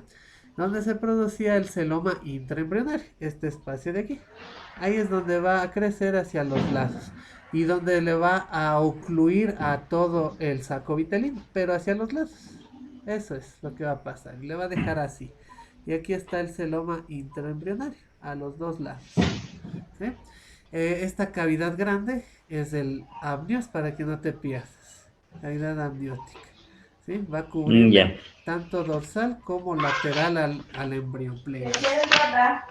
Donde se producía el celoma intraembrionario, este espacio de aquí. Ahí es donde va a crecer hacia los lados y donde le va a ocluir a todo el saco vitelino, pero hacia los lados. Eso es lo que va a pasar. Le va a dejar así. Y aquí está el celoma intraembrionario, a los dos lados. ¿Sí? Esta cavidad grande es el amnios para que no te pierdas. Cavidad amniótica. ¿Sí? Va a cubrirle Ya. tanto dorsal como lateral al embrión plegal. ¿Ya?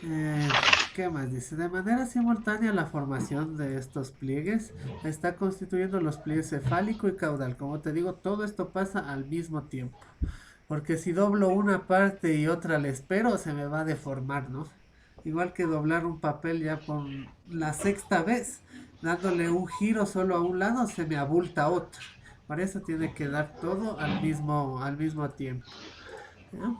Eh, ¿Qué más dice? De manera simultánea, la formación de estos pliegues está constituyendo los pliegues cefálico y caudal. Como te digo, todo esto pasa al mismo tiempo. Porque si doblo una parte y otra le espero, se me va a deformar, ¿no? Igual que doblar un papel ya por la sexta vez, dándole un giro solo a un lado, se me abulta otro. Para eso tiene que dar todo al mismo tiempo. ¿Ya? Ya.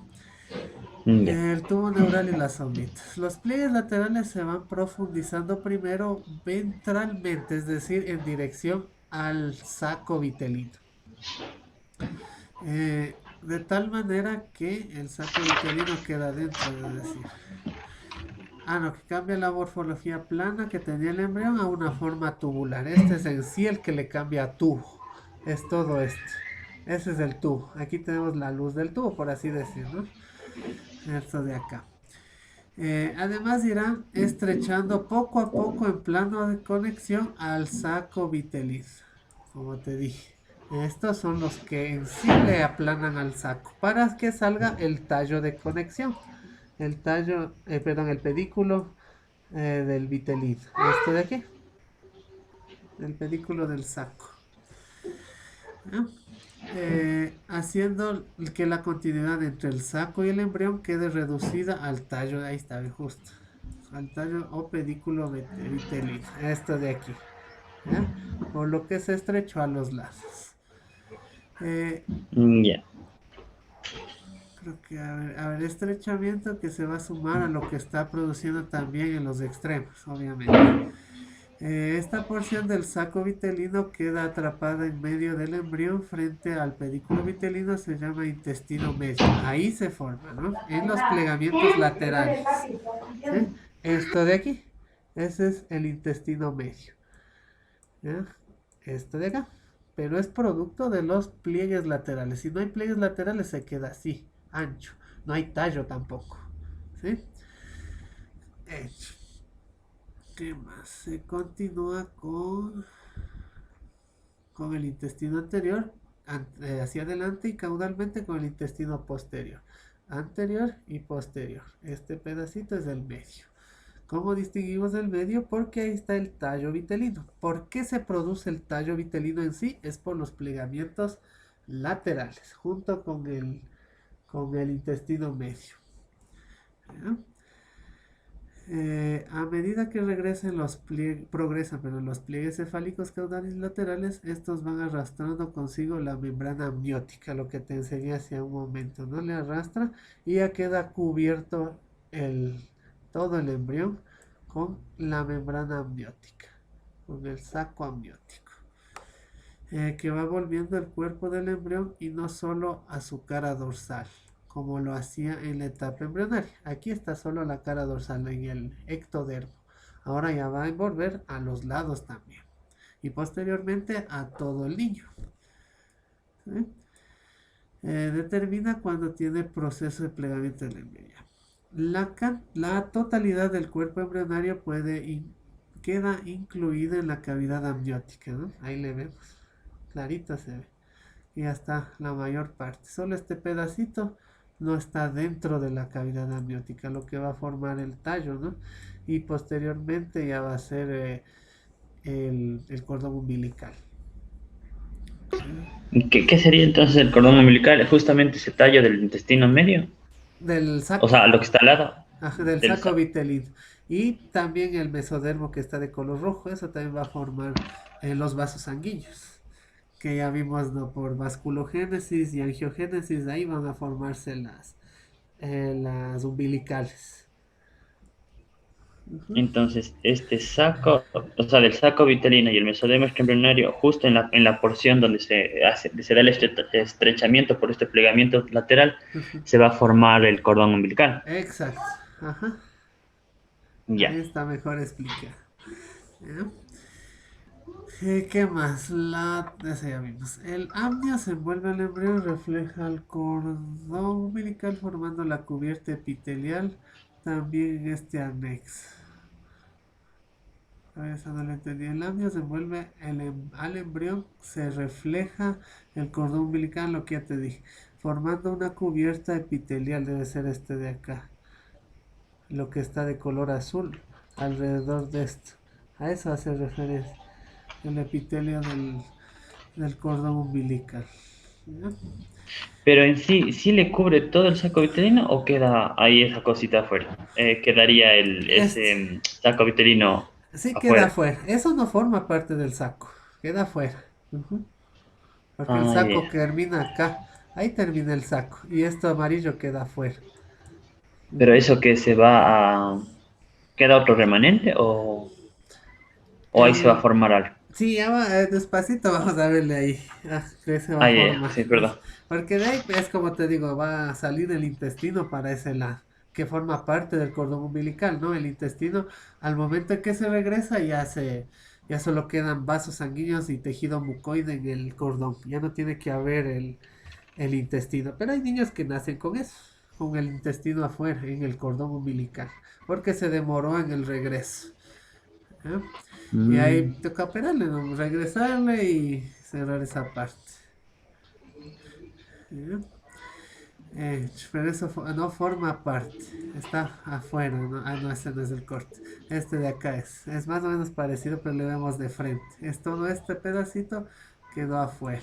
El tubo neural y las somitas. Los pliegues laterales se van profundizando primero ventralmente, es decir, en dirección al saco vitelino. De tal manera que el saco vitelino queda dentro, es decir. Ah, no, que cambia la morfología plana que tenía el embrión a una forma tubular. Este es en sí el que le cambia a tubo. Es todo esto. Ese es el tubo. Aquí tenemos la luz del tubo, por así decirlo. Esto de acá. Además irán estrechando poco a poco en plano de conexión al saco vitelino. Como te dije. Estos son los que en sí le aplanan al saco para que salga el tallo de conexión. El tallo, perdón, el pedículo del vitelino. Esto de aquí. El pedículo del saco. ¿Ya? Haciendo que la continuidad entre el saco y el embrión quede reducida al tallo, ahí está, justo, al tallo o pedículo vitelino, esto de aquí, ¿ya? Por lo que se estrechó a los lados. Eh, Ya. Creo que, a ver, estrechamiento que se va a sumar a lo que está produciendo también en los extremos, obviamente. Esta porción del saco vitelino queda atrapada en medio del embrión frente al pedículo vitelino, se llama intestino medio. Ahí se forma, ¿no? En los plegamientos laterales. ¿Sí? Esto de aquí, ese es el intestino medio. ¿Ya? Esto de acá. Pero es producto de los pliegues laterales. Si no hay pliegues laterales, se queda así, ancho. No hay tallo tampoco. ¿Sí? Hecho. ¿Qué más? Se continúa con el intestino anterior, hacia adelante y caudalmente con el intestino posterior. Anterior y posterior. Este pedacito es del medio. ¿Cómo distinguimos del medio? Porque ahí está el tallo vitelino. ¿Por qué se produce el tallo vitelino en sí? Es por los plegamientos laterales, junto con el intestino medio. ¿Ya? A medida que progresan los pliegues cefálicos caudales laterales, estos van arrastrando consigo la membrana amniótica, lo que te enseñé hace un momento, ¿no? Le arrastra y ya queda cubierto todo el embrión con la membrana amniótica, con el saco amniótico, que va volviendo el cuerpo del embrión y no solo a su cara dorsal como lo hacía en la etapa embrionaria. Aquí está solo la cara dorsal en el ectodermo. Ahora ya va a envolver a los lados también. Y posteriormente a todo el niño. ¿Sí? Determina cuando tiene proceso de plegamiento del embrión. La totalidad del cuerpo embrionario queda incluida en la cavidad amniótica, ¿no? Ahí le vemos. Clarito se ve. Y ya está la mayor parte. Solo este pedacito no está dentro de la cavidad amniótica, lo que va a formar el tallo, ¿no? Y posteriormente ya va a ser el cordón umbilical. ¿Qué sería entonces el cordón umbilical? Justamente ese tallo del intestino medio. Del O saco, sea, lo que está al lado del del saco saco. vitelino. Y también el mesodermo que está de color rojo, eso también va a formar los vasos sanguíneos. Que ya vimos, ¿no? Por vasculogénesis y angiogénesis, ahí van a formarse las umbilicales. Ujú. Entonces, este saco, o sea, del saco vitelino y el mesodermo embrionario, justo en la porción donde se da el estrechamiento por este plegamiento lateral, Ujú. se va a formar el cordón umbilical. Exacto, Ajá, ahí Ya. está mejor explicado. ¿Ya? ¿Qué más? Ese ya vimos. El amnio se envuelve al embrión y refleja el cordón umbilical formando la cubierta epitelial también en este anexo. A ver, eso no lo entendí. El amnio se envuelve al embrión, se refleja el cordón umbilical, lo que ya te dije, formando una cubierta epitelial, debe ser este de acá, lo que está de color azul alrededor de esto. A eso hace referencia el epitelio del cordón umbilical. ¿Ya? Pero en sí, ¿sí le cubre todo el saco vitelino o queda ahí esa cosita afuera? Quedaría Este, ese saco vitelino sí queda afuera. afuera. Eso no forma parte del saco. Queda afuera. Ujú. Porque el Ah, saco ya. termina acá. Ahí termina el saco. Y esto amarillo queda afuera. Pero Ujú. eso que se va a... ¿Queda otro remanente o ahí se va a El, formar algo? sí, ya va, despacito vamos a verle ahí. Ah, que se va a Ah, ya, ya. formar. Sí, es verdad. Porque de ahí es como te digo, va a salir el intestino para ese lado. Que forma parte del cordón umbilical, ¿no? El intestino, al momento en que se regresa, ya solo quedan vasos sanguíneos y tejido mucoide en el cordón. Ya no tiene que haber el intestino. Pero hay niños que nacen con eso, con el intestino afuera, en el cordón umbilical, porque se demoró en el regreso. ¿Ya? Y ahí Mm, toca operarle, ¿no? Regresarle y cerrar esa parte. ¿Ya? Pero eso no forma parte, está afuera, ¿no? Ah, no, este no es el corte. Este de acá es más o menos parecido, pero le vemos de frente. Es todo este pedacito quedó afuera.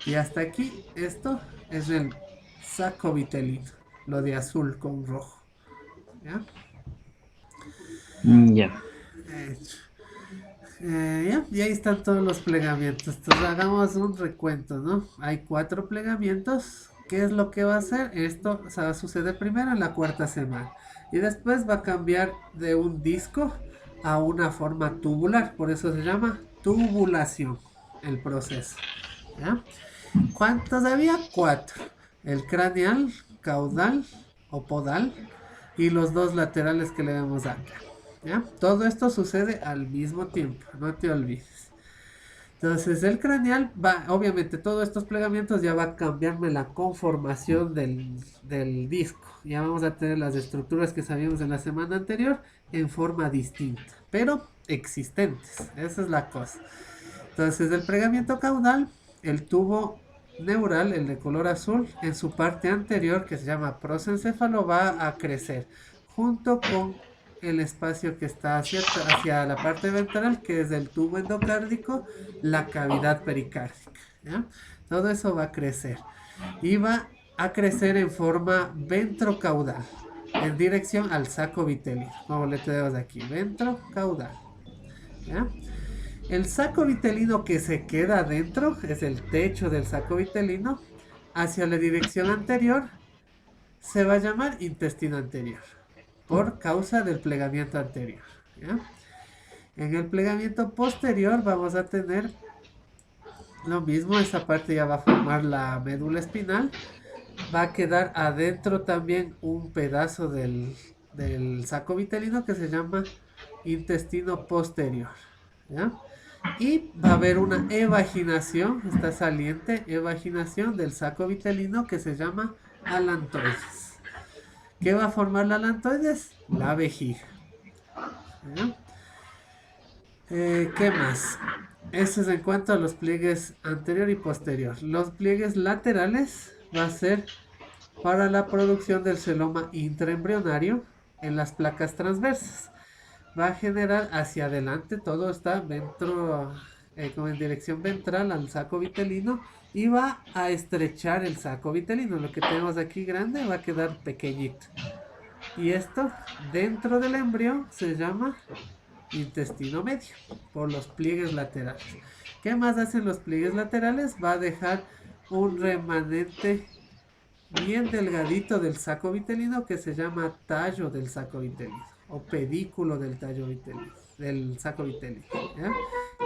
Y hasta aquí, esto es el saco vitelino, lo de azul con rojo. ¿Ya? ya. Hecho. Ya, y ahí están todos los plegamientos. Entonces hagamos un recuento, ¿no? Hay 4 plegamientos. ¿Qué es lo que va a hacer? Esto, o sea, sucede primero en la cuarta semana. Y después va a cambiar de un disco a una forma tubular. Por eso se llama tubulación el proceso. ¿Ya? ¿Cuántos había? 4. El craneal, caudal o podal y los dos laterales que le vemos acá. ¿Ya? Todo esto sucede al mismo tiempo, no te olvides. Entonces el craneal va, obviamente todos estos plegamientos ya va a cambiarme la conformación del disco. Ya vamos a tener las estructuras que sabíamos en la semana anterior en forma distinta, pero existentes. Esa es la cosa. Entonces el plegamiento caudal, el tubo neural, el de color azul, en su parte anterior, que se llama prosencéfalo, va a crecer junto con el espacio que está hacia la parte ventral, que es el tubo endocárdico, la cavidad pericárdica. ¿Ya? Todo eso va a crecer y va a crecer en forma ventrocaudal, en dirección al saco vitelino, como le tenemos aquí, ventrocaudal. ¿Ya? El saco vitelino que se queda adentro, es el techo del saco vitelino, hacia la dirección anterior, se va a llamar intestino anterior, por causa del plegamiento anterior. ¿Ya? En el plegamiento posterior vamos a tener lo mismo, esa parte ya va a formar la médula espinal, va a quedar adentro también un pedazo del saco vitelino que se llama intestino posterior. ¿Ya? Y va a haber una evaginación, está saliente, evaginación del saco vitelino que se llama alantoides. ¿Qué va a formar la alantoides? La vejiga. ¿Ya? ¿Qué más? Eso es en cuanto a los pliegues anterior y posterior. Los pliegues laterales va a ser para la producción del celoma intraembrionario en las placas transversas. Va a generar hacia adelante, todo está como en dirección ventral al saco vitelino y va a estrechar el saco vitelino. Lo que tenemos aquí grande va a quedar pequeñito. Y esto dentro del embrión se llama intestino medio por los pliegues laterales. ¿Qué más hacen los pliegues laterales? Va a dejar un remanente bien delgadito del saco vitelino que se llama tallo del saco vitelino o pedículo del tallo vitelino, del saco vitelino, ¿ya?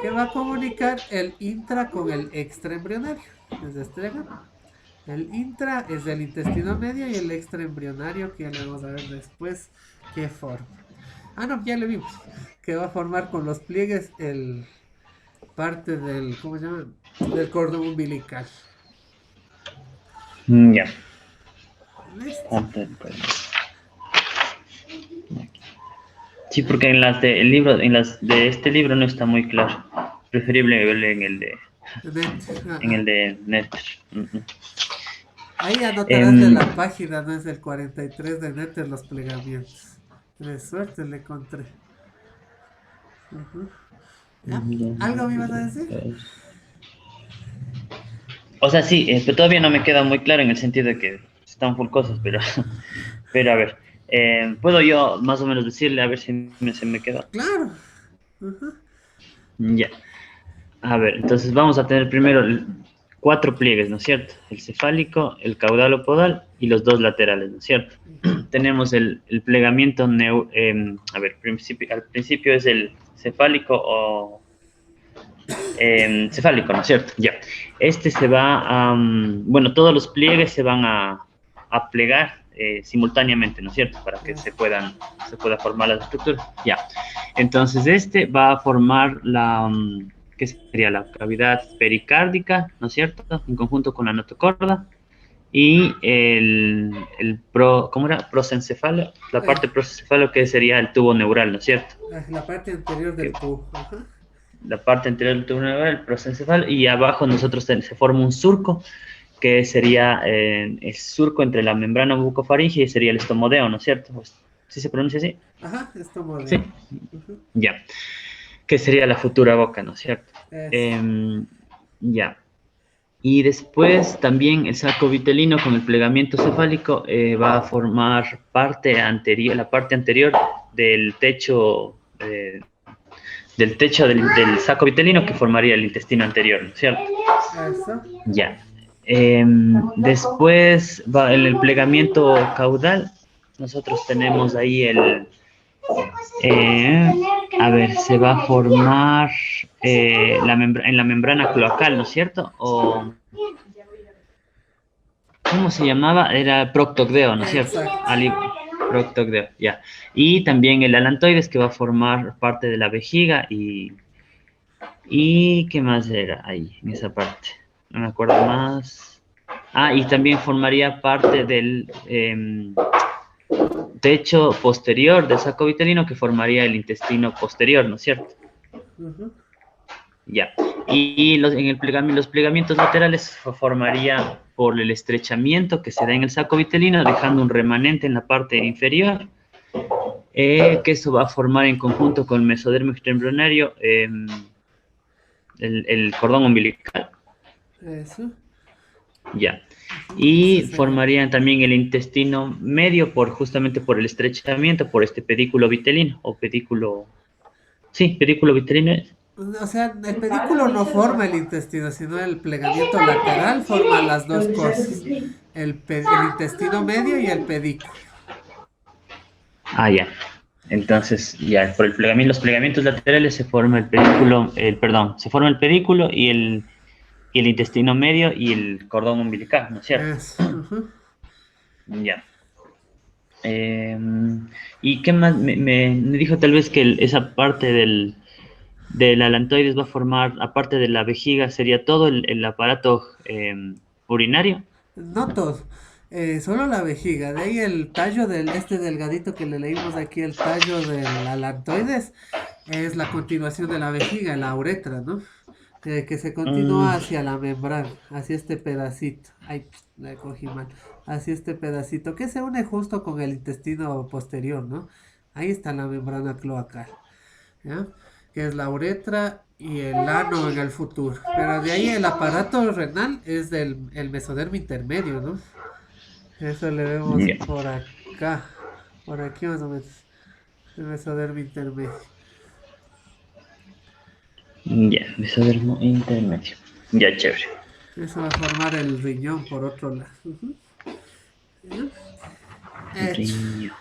Que va a comunicar el intra con el extraembrionario. Desde este el intra es del intestino medio y el extraembrionario, que ya le vamos a ver después ¿Qué forma? Ah, no, ya le vimos. Que va a formar con los pliegues el parte del, ¿cómo se llama? Del cordón umbilical. Ya. Listo. Parte, pues. Sí, porque en las de el libro, en las de este libro no está muy claro. Preferible verlo Net. en Ajá. el de Nether. Ujú. Ahí anotarás de Em, la página, no es del 43 de Netter los plegamientos. De suerte le encontré. Ujú. ¿Ya? ¿Algo me ibas a decir? o sea, sí, pero todavía no me queda muy claro en el sentido de que están full cosas, pero, pero a ver, puedo yo más o menos decirle a ver si se me queda. Claro. Ujú. Ya. A ver, entonces vamos a tener primero cuatro pliegues, ¿no es cierto? El cefálico, el caudalo-podal y los dos laterales, ¿no es cierto? Tenemos el plegamiento, a ver, al principio es el cefálico o cefálico, ¿no es cierto? Ya. Este se va a, bueno, todos los pliegues se van a plegar simultáneamente, ¿no es cierto? Para que se pueda formar la estructura. Ya. Entonces, este va a formar ¿qué sería? La cavidad pericárdica, ¿no es cierto? En conjunto con la notocorda. Y ¿cómo era? Prosencefalo, la Eh, parte prosencefalo que sería el tubo neural, ¿no es cierto? la parte anterior Que del tubo. Ajá. la parte anterior del tubo neural, el prosencefalo, y abajo nosotros se forma un surco, que sería el surco entre la membrana bucofaringe y sería el estomodeo, ¿no es cierto? ¿Sí se pronuncia así? Ajá, esto Sí, modelo. Ujú. ya. Que sería la futura boca, ¿no es cierto? Es. Em, ya. Y después también el saco vitelino con el plegamiento cefálico va a formar la parte anterior del techo, del saco vitelino que formaría el intestino anterior, ¿no es cierto? Eso. Ya. Después va en el plegamiento caudal. Nosotros tenemos ahí eh, a ver, se va a formar en la membrana cloacal, ¿no es cierto? O, ¿cómo se llamaba? Era proctogdeo, ¿no es cierto? Exacto. Proctogdeo, ya. Y también el alantoides que va a formar parte de la vejiga y ¿qué más era ahí en esa parte? No me acuerdo más. Ah, y también formaría parte del techo posterior del saco vitelino que formaría el intestino posterior, ¿no es cierto? Ujú. Ya. Y los plegamientos laterales formaría por el estrechamiento que se da en el saco vitelino, dejando un remanente en la parte inferior, que eso va a formar en conjunto con el mesodermo extraembrionario el cordón umbilical. Eso. Ya. Ujú. Ese Y sería. formarían también el intestino medio justamente por el estrechamiento, por este pedículo vitelino o pedículo. Sí, pedículo vitelino. O sea, el pedículo no forma el intestino, sino el plegamiento lateral forma las dos cosas. El intestino medio y el pedículo. Ah, ya. Entonces, ya, por los plegamientos laterales se forma el pedículo, perdón, se forma el pedículo y el intestino medio y el cordón umbilical, ¿no es cierto? Eso. Ujú. Ya. Eh, ¿Y qué más? Me dijo tal vez que esa parte del alantoides va a formar, aparte de la vejiga, sería todo el aparato urinario. No todo. Solo la vejiga. De ahí el tallo del este delgadito que le leímos aquí, el tallo del alantoides, es la continuación de la vejiga, la uretra, ¿no? Que se Mm, continúa hacia la membrana, hacia este pedacito. Ay, la cogí mal. Hacia este pedacito que se une justo con el intestino posterior, ¿no? Ahí está la membrana cloacal, ¿ya? Que es la uretra y el ano en el futuro. Pero de ahí el aparato renal es del el mesodermo intermedio, ¿no? Eso le vemos ya, por acá, por aquí más o menos, el mesodermo intermedio. ya, mesodermo intermedio. Ya, chévere. Eso va a formar el riñón por otro lado. Ujú. ¿Ya? Hecho. Riñón.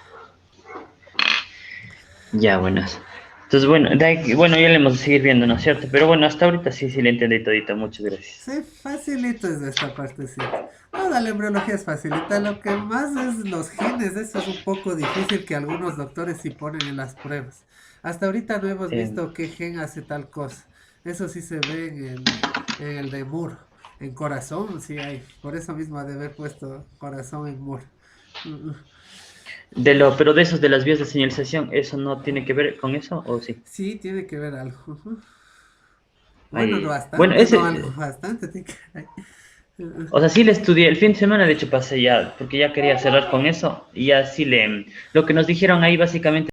Ya, buenas. Entonces, bueno, bueno, ya le hemos de seguir viendo, ¿no es cierto? Pero bueno, hasta ahorita sí, sí le entendí todito. Muchas gracias. Sí, facilito es de esta partecita. No, la embriología es facilita. Lo que más es los genes. Eso es un poco difícil que algunos doctores sí ponen en las pruebas. Hasta ahorita no hemos Eh, visto qué gen hace tal cosa. Eso sí se ve en el de Moore. En corazón sí hay. Por eso mismo ha de haber puesto corazón en Moore. Mm, mm. pero de esos de las vías de señalización, ¿eso no tiene que ver con eso o sí? Sí, tiene que ver algo. Ujú. Bueno, no Ay, bueno, bastante, no algo, ese, bastante. o sea, sí le estudié, el fin de semana de hecho pasé ya, porque ya quería cerrar con eso, y ya sí lo que nos dijeron ahí básicamente